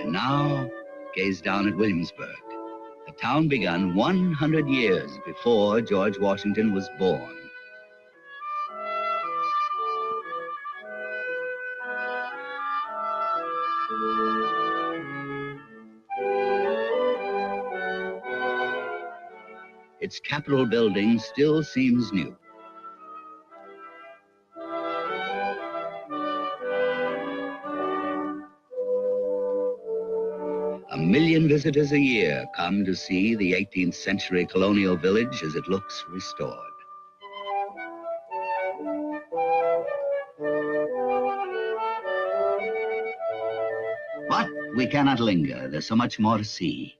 And now, gaze down at Williamsburg, a town begun 100 years before George Washington was born. Its Capitol building still seems new. A million visitors a year come to see the 18th century colonial village as it looks restored. But we cannot linger. There's so much more to see.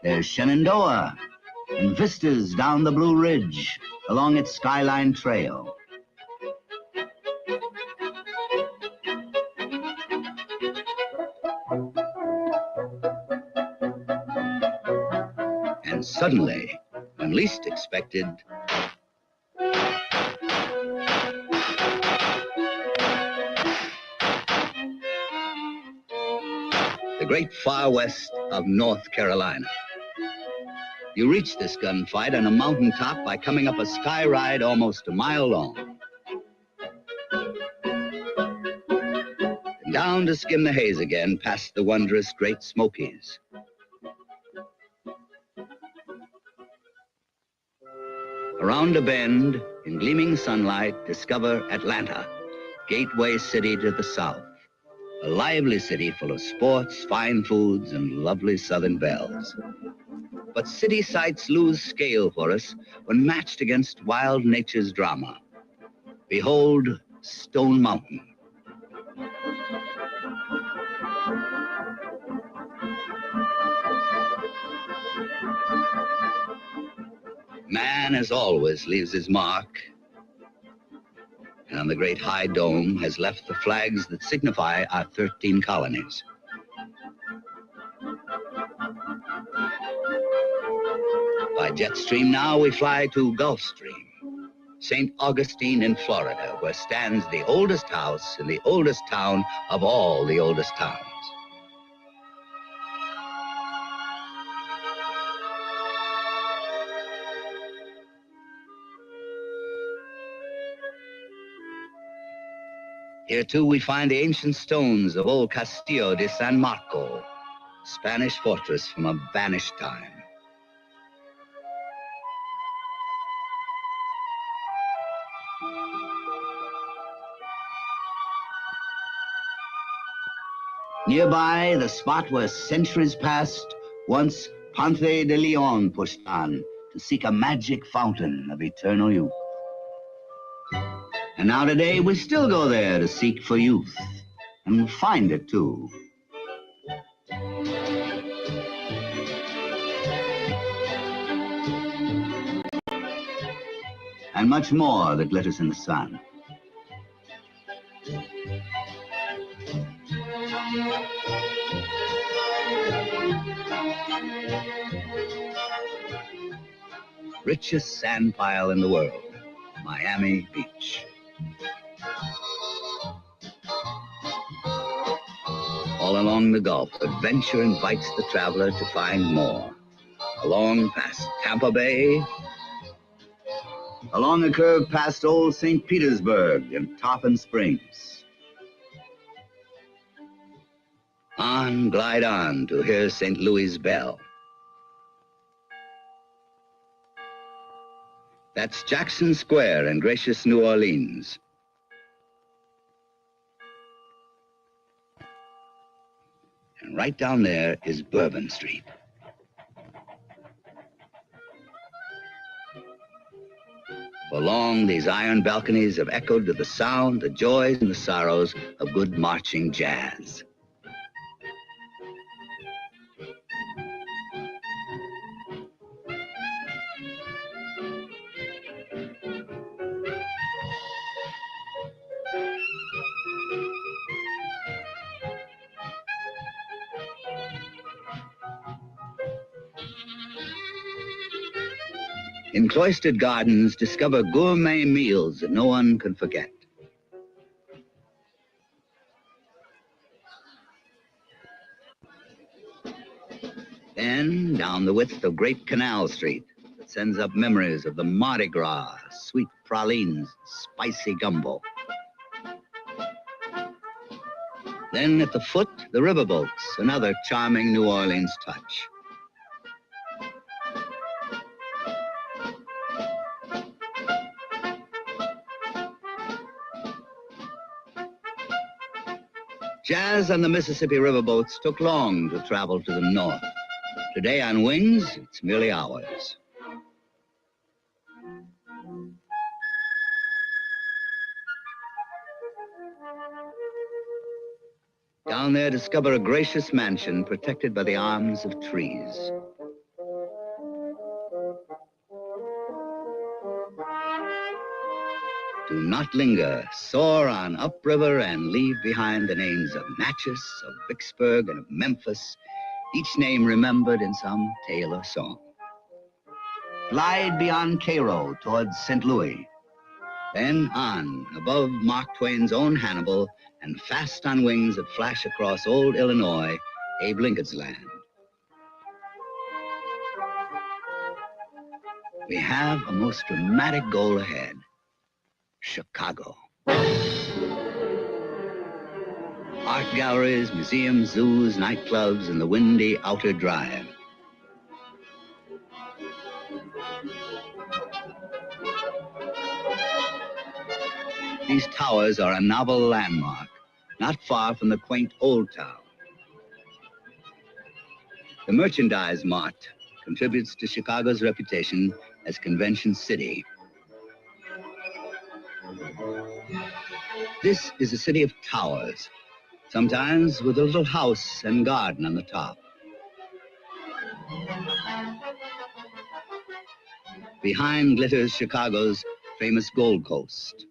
There's Shenandoah and vistas down the Blue Ridge along its Skyline Trail. And suddenly, when least expected, the great far west of North Carolina. You reach this gunfight on a mountaintop by coming up a sky ride almost a mile long. And down to skim the haze again past the wondrous Great Smokies. Around a bend, in gleaming sunlight, discover Atlanta, gateway city to the south. A lively city full of sports, fine foods, and lovely southern belles. But city sights lose scale for us when matched against wild nature's drama. Behold Stone Mountain. Man, as always, leaves his mark, and on the great high dome has left the flags that signify our 13 colonies. By jet stream now we fly to Gulfstream, St. Augustine in Florida, where stands the oldest house in the oldest town of all the oldest towns. Here too we find the ancient stones of old Castillo de San Marco, Spanish fortress from a vanished time. Nearby, the spot where centuries past, once Ponce de Leon pushed on to seek a magic fountain of eternal youth. And now today, we still go there to seek for youth, and find it too. And much more that glitters in the sun. Richest sand pile in the world, Miami Beach. All along the Gulf, adventure invites the traveler to find more. Along past Tampa Bay, along a curve past old St. Petersburg and Tarpon Springs. On, glide on to hear St. Louis' bell. That's Jackson Square in gracious New Orleans. And right down there is Bourbon Street. For long, these iron balconies have echoed to the sound, the joys, and the sorrows of good marching jazz. In cloistered gardens, discover gourmet meals that no one can forget. Then, down the width of Great Canal Street, that sends up memories of the Mardi Gras, sweet pralines, spicy gumbo. Then at the foot, the riverboats, another charming New Orleans touch. Jazz on the Mississippi riverboats took long to travel to the north. Today on wings, it's merely hours. Down there, discover a gracious mansion protected by the arms of trees. Do not linger. Soar on upriver and leave behind the names of Natchez, of Vicksburg, and of Memphis, each name remembered in some tale or song. Glide beyond Cairo towards St. Louis. Then on, above Mark Twain's own Hannibal, and fast on wings that flash across old Illinois, Abe Lincoln's land. We have a most dramatic goal ahead. Chicago. Art galleries, museums, zoos, nightclubs, and the windy outer drive. These towers are a novel landmark, not far from the quaint Old Town. The Merchandise Mart contributes to Chicago's reputation as Convention City. This is a city of towers, sometimes with a little house and garden on the top. Behind glitters Chicago's famous Gold Coast.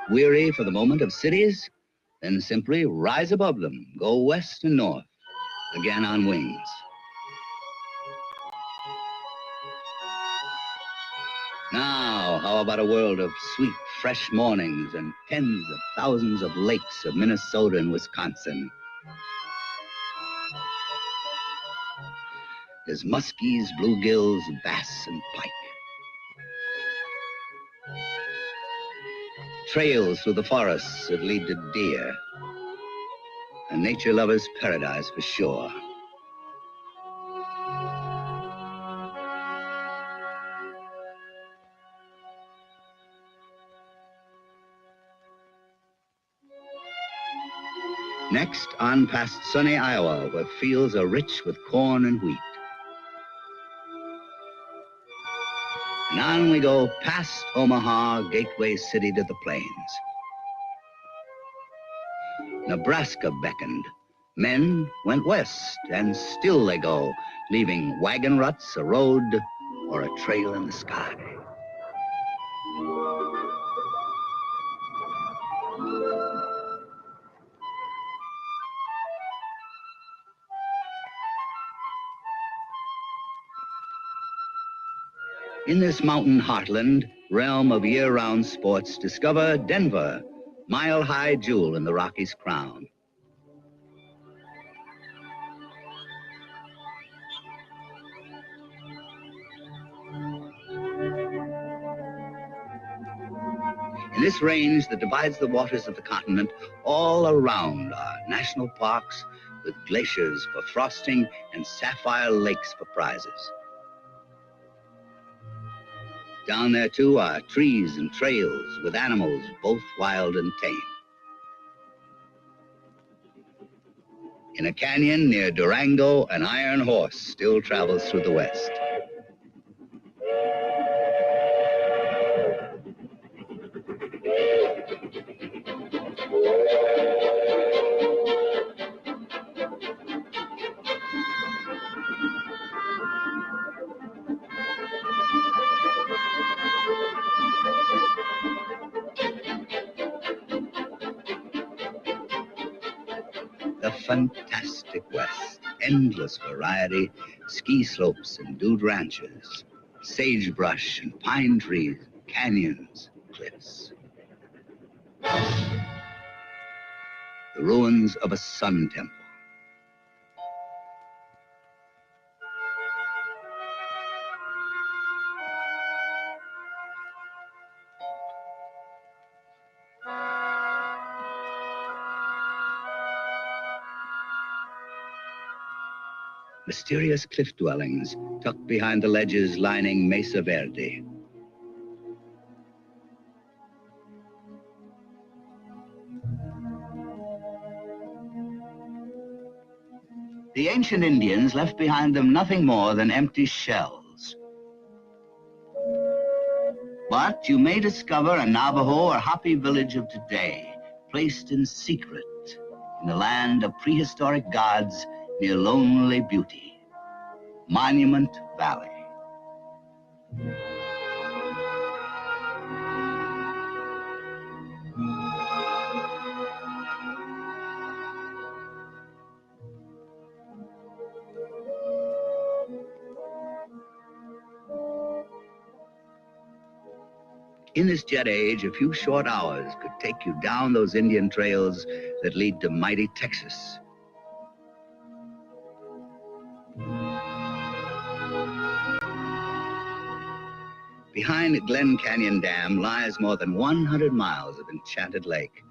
Weary for the moment of cities? Then simply rise above them, go west and north, again on wings. Now, how about a world of sweet, fresh mornings and tens of thousands of lakes of Minnesota and Wisconsin? There's muskies, bluegills, bass, and pike. Trails through the forests that lead to deer. A nature lover's paradise for sure. Next, on past sunny Iowa, where fields are rich with corn and wheat. And on we go past Omaha, gateway city to the plains. Nebraska beckoned. Men went west, and still they go, leaving wagon ruts, a road, or a trail in the sky. In this mountain heartland, realm of year-round sports, discover Denver, mile-high jewel in the Rockies' crown. In this range that divides the waters of the continent, all around are national parks, with glaciers for frosting and sapphire lakes for prizes. Down there, too, are trees and trails with animals, both wild and tame. In a canyon near Durango, an iron horse still travels through the West. The fantastic West, endless variety, ski slopes and dude ranches, sagebrush and pine trees, canyons, cliffs. The ruins of a sun temple. Mysterious cliff dwellings tucked behind the ledges lining Mesa Verde. The ancient Indians left behind them nothing more than empty shells. But you may discover a Navajo or Hopi village of today, placed in secret in the land of prehistoric gods near Lonely Beauty, Monument Valley. In this jet age, a few short hours could take you down those Indian trails that lead to mighty Texas. Behind Glen Canyon Dam lies more than 100 miles of enchanted lake.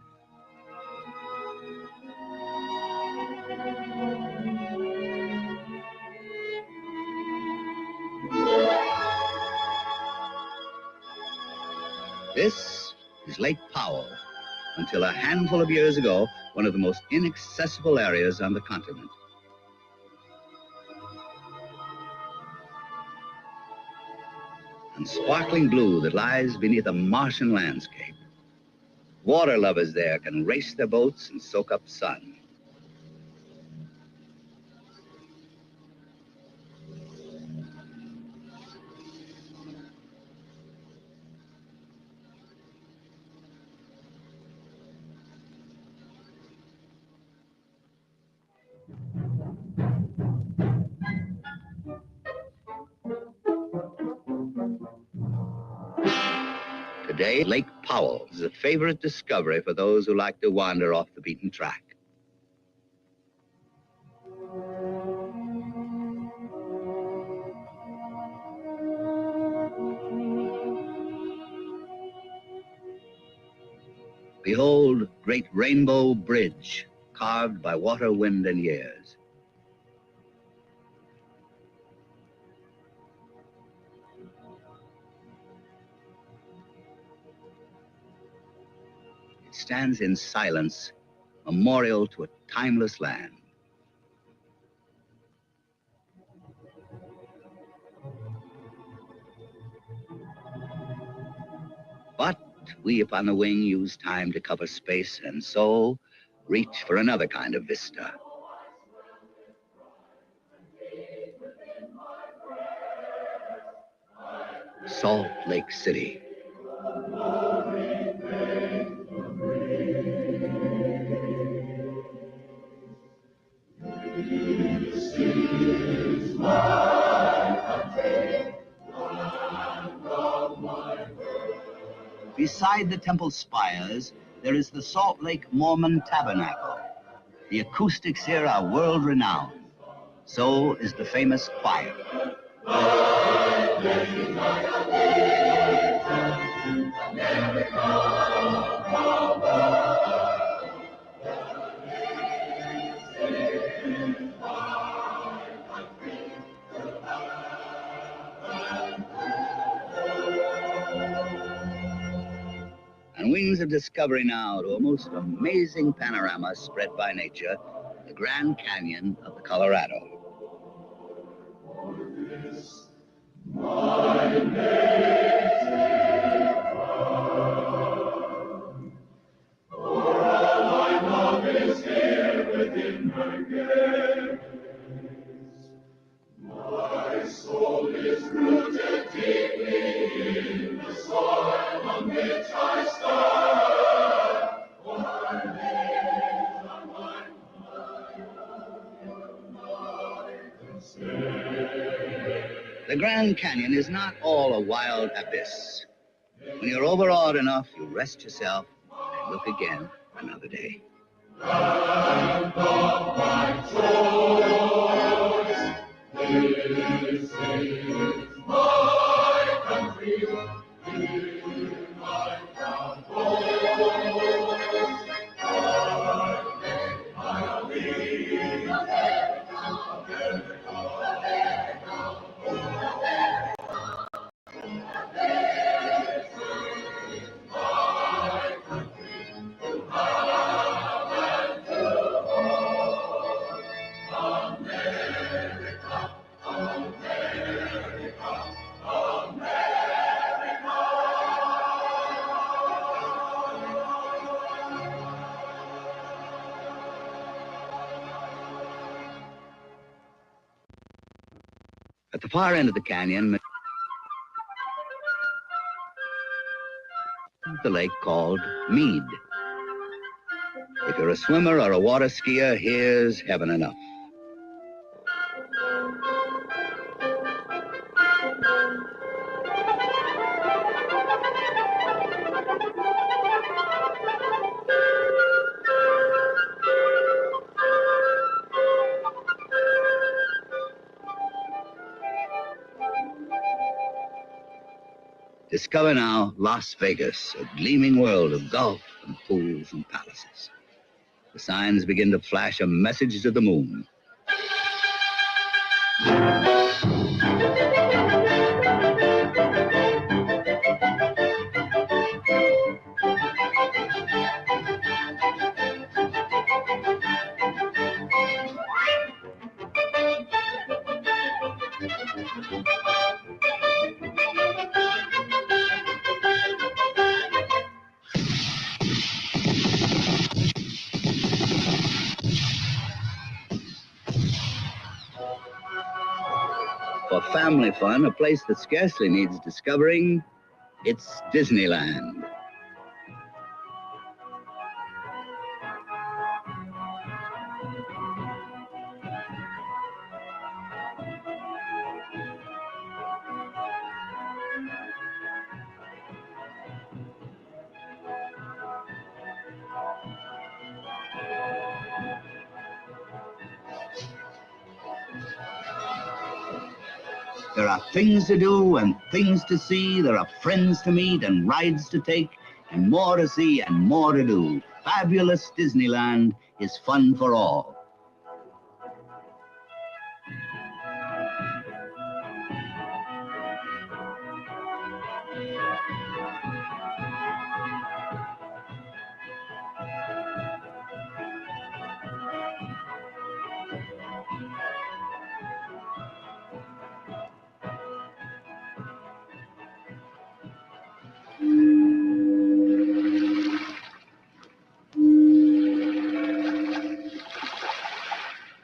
This is Lake Powell, until a handful of years ago, one of the most inaccessible areas on the continent. And sparkling blue that lies beneath a Martian landscape. Water lovers there can race their boats and soak up sun. Today, Lake Powell is a favorite discovery for those who like to wander off the beaten track. Behold, great Rainbow Bridge, carved by water, wind, and years. Stands in silence, memorial to a timeless land. But we upon the wing use time to cover space and so reach for another kind of vista. Salt Lake City. Beside the temple spires, there is the Salt Lake Mormon Tabernacle. The acoustics here are world-renowned. So is the famous choir. of discovery now to a most amazing panorama spread by nature, the Grand Canyon of the Colorado. My soul is rooted deeply in the soil on which I stand. For I live on my The Grand Canyon is not all a wild abyss. When you're overawed enough, you rest yourself and look again another day. land of my joys. This is my country, here my proud boys. I'll leave America. At the far end of the canyon, the lake called Mead. If you're a swimmer or a water skier, here's heaven enough. Discover now Las Vegas, a gleaming world of golf and pools and palaces. The signs begin to flash a message to the moon. For family fun, a place that scarcely needs discovering, it's Disneyland. There are things to do and things to see. There are friends to meet and rides to take and more to see and more to do. Fabulous Disneyland is fun for all.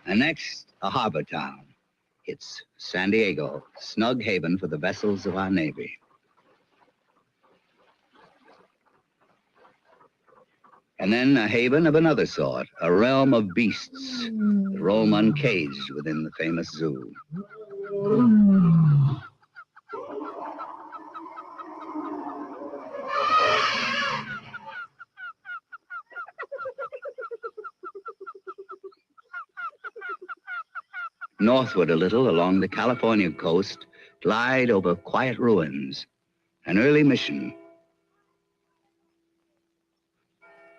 And next, a harbor town. It's San Diego, snug haven for the vessels of our Navy. And then a haven of another sort, a realm of beasts that roam uncaged within the famous zoo. Northward a little along the California coast, glide over quiet ruins, an early mission.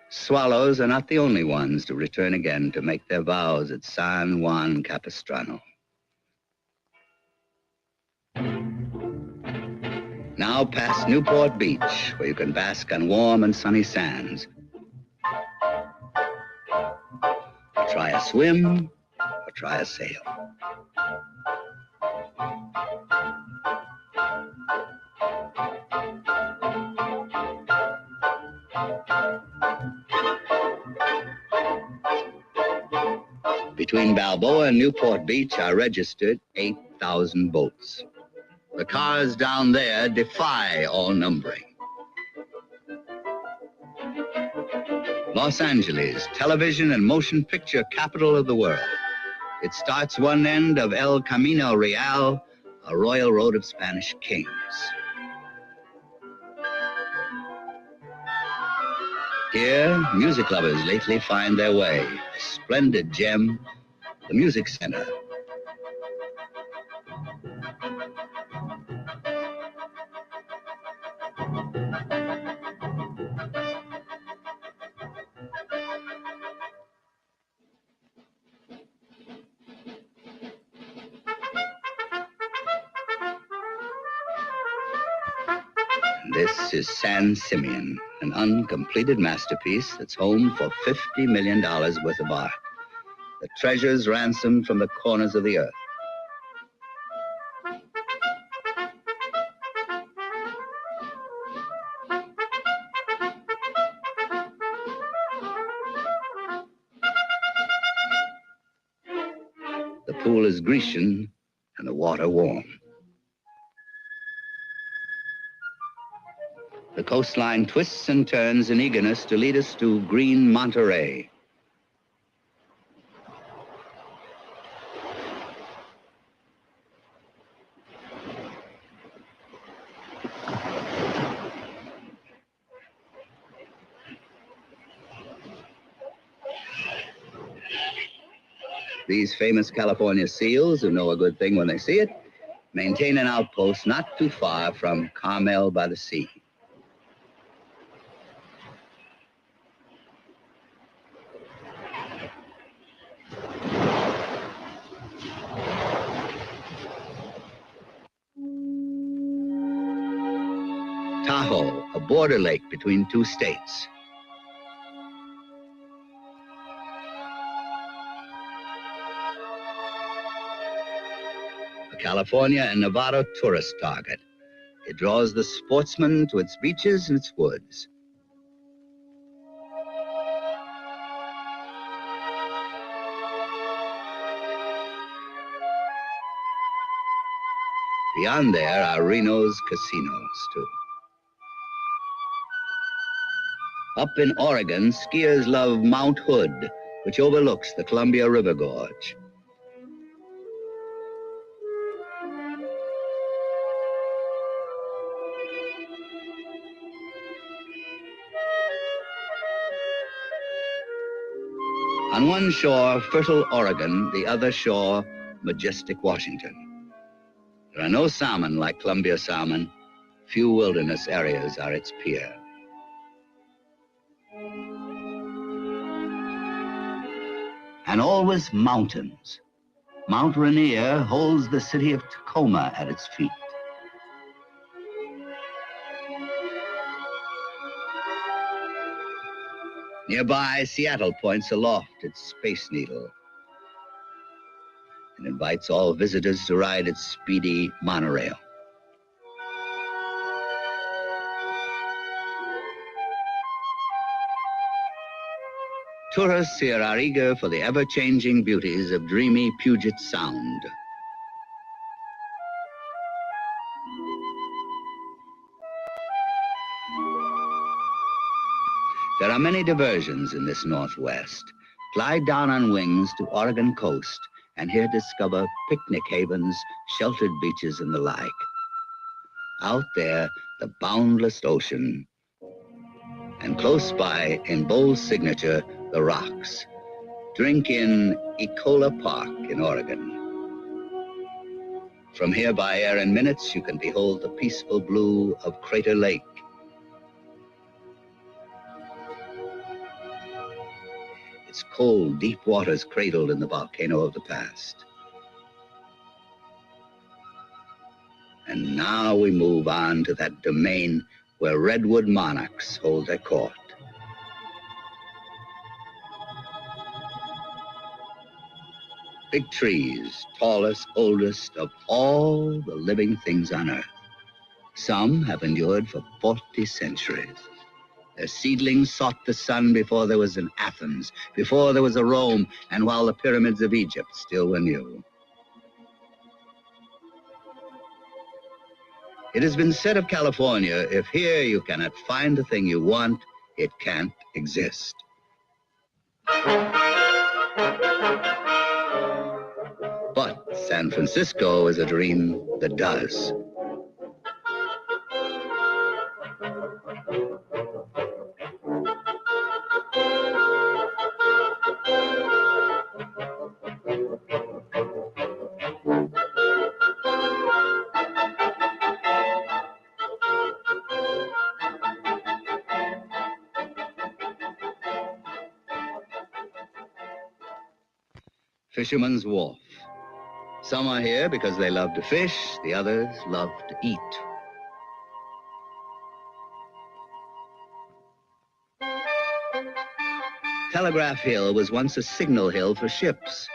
Swallows are not the only ones to return again to make their vows at San Juan Capistrano. Now past Newport Beach, where you can bask on warm and sunny sands. Try a swim or try a sail. Between Balboa and Newport Beach are registered 8,000 boats. The cars down there defy all numbering. Los Angeles, television and motion picture capital of the world. It starts one end of El Camino Real, a royal road of Spanish kings. Here, music lovers lately find their way. A splendid gem, the Music Center. This is San Simeon, an uncompleted masterpiece that's home for $50 million worth of art. The treasures ransomed from the corners of the earth. The pool is Grecian and the water warm. The coastline twists and turns in eagerness to lead us to green Monterey. These famous California seals, who know a good thing when they see it, maintain an outpost not too far from Carmel by the Sea. Tahoe, a border lake between two states. A California and Nevada tourist target. It draws the sportsman to its beaches and its woods. Beyond there are Reno's casinos, too. Up in Oregon, skiers love Mount Hood, which overlooks the Columbia River Gorge. On one shore, fertile Oregon, the other shore, majestic Washington. There are no salmon like Columbia salmon. Few wilderness areas are its peer. And always mountains. Mount Rainier holds the city of Tacoma at its feet. Nearby, Seattle points aloft its Space Needle and invites all visitors to ride its speedy monorail. Tourists here are eager for the ever-changing beauties of dreamy Puget Sound. There are many diversions in this Northwest. Glide down on wings to Oregon coast and here discover picnic havens, sheltered beaches, and the like. Out there, the boundless ocean. And close by, in bold signature, the rocks. Drink in Ecola Park in Oregon. From here by air in minutes, you can behold the peaceful blue of Crater Lake. Its cold, deep waters cradled in the volcano of the past. And now we move on to that domain where redwood monarchs hold their court. Big trees, tallest, oldest of all the living things on earth. Some have endured for 40 centuries. Their seedlings sought the sun before there was an Athens, before there was a Rome, and while the pyramids of Egypt still were new. It has been said of California, if here you cannot find the thing you want, it can't exist. But San Francisco is a dream that does. Fisherman's Wharf. Some are here because they love to fish, the others love to eat. Telegraph Hill was once a signal hill for ships.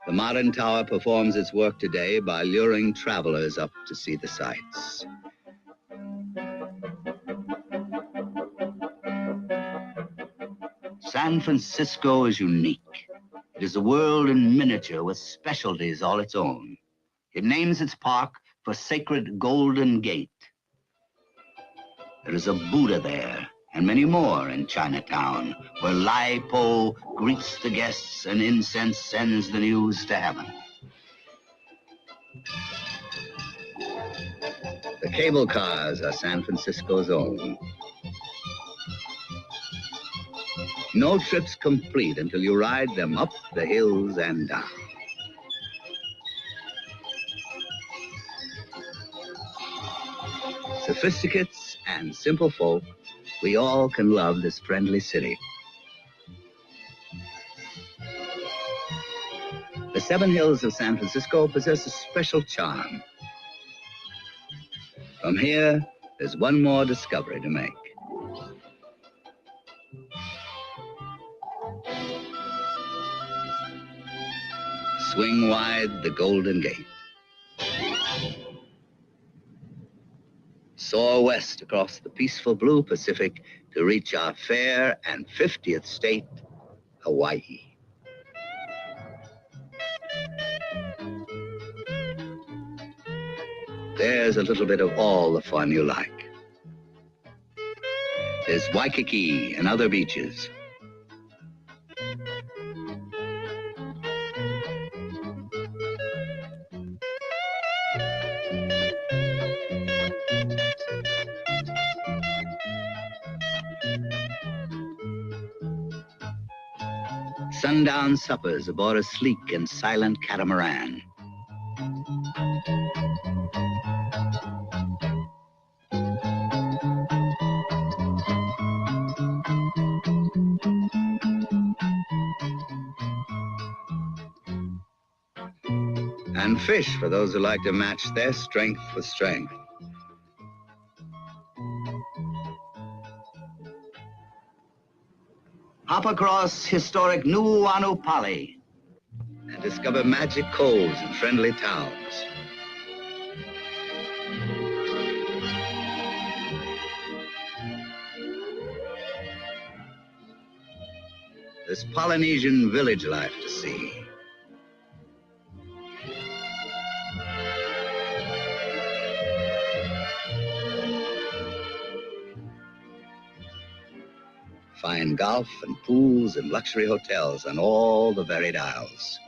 The modern tower performs its work today by luring travelers up to see the sights. San Francisco is unique. It is a world in miniature with specialties all its own. It names its park for Sacred Golden Gate. There is a Buddha there, and many more in Chinatown, where Lai Po greets the guests and incense sends the news to heaven. The cable cars are San Francisco's own. No trip's complete until you ride them up the hills and down. Sophisticates and simple folk, we all can love this friendly city. The 7 hills of San Francisco possess a special charm. From here, there's one more discovery to make. Swing wide the Golden Gate. Soar west across the peaceful blue Pacific to reach our fair and 50th state, Hawaii. There's a little bit of all the fun you like. There's Waikiki and other beaches. Sundown suppers aboard a sleek and silent catamaran. And fish for those who like to match their strength with strength. Hop across historic Nuuanupali and discover magic coves and friendly towns. There's Polynesian village life to see. Fine golf and pools and luxury hotels on all the varied isles.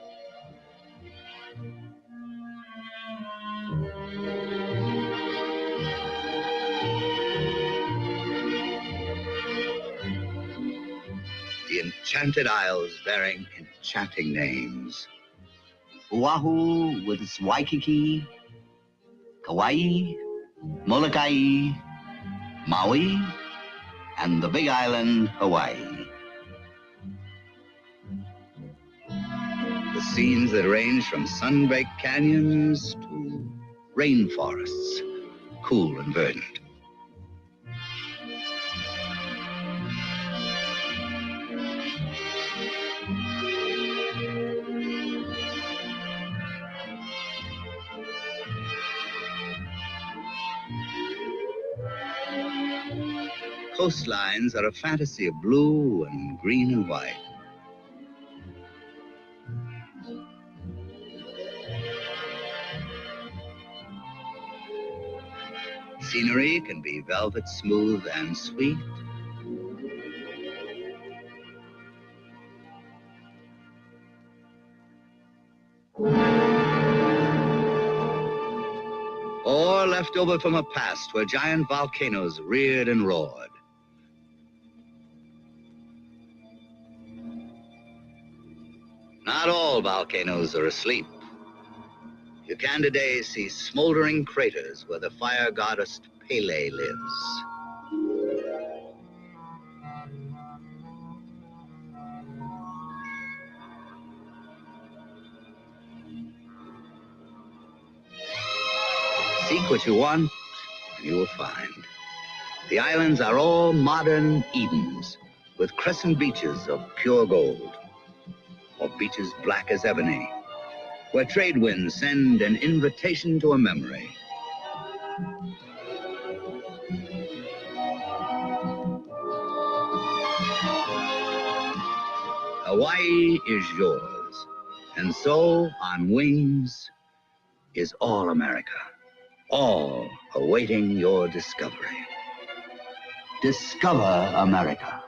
The enchanted isles bearing enchanting names. Oahu with its Waikiki, Kauai, Molokai, Maui, and the big island, Hawaii. The scenes that range from sun-baked canyons to rainforests, cool and verdant. Coastlines are a fantasy of blue and green and white. Scenery can be velvet smooth and sweet. Or left over from a past where giant volcanoes reared and roared. Not all volcanoes are asleep. You can today see smoldering craters where the fire goddess Pele lives. Seek what you want, and you will find. The islands are all modern Edens, with crescent beaches of pure gold, or beaches black as ebony, where trade winds send an invitation to a memory. Hawaii is yours, and so on wings is all America, all awaiting your discovery. Discover America.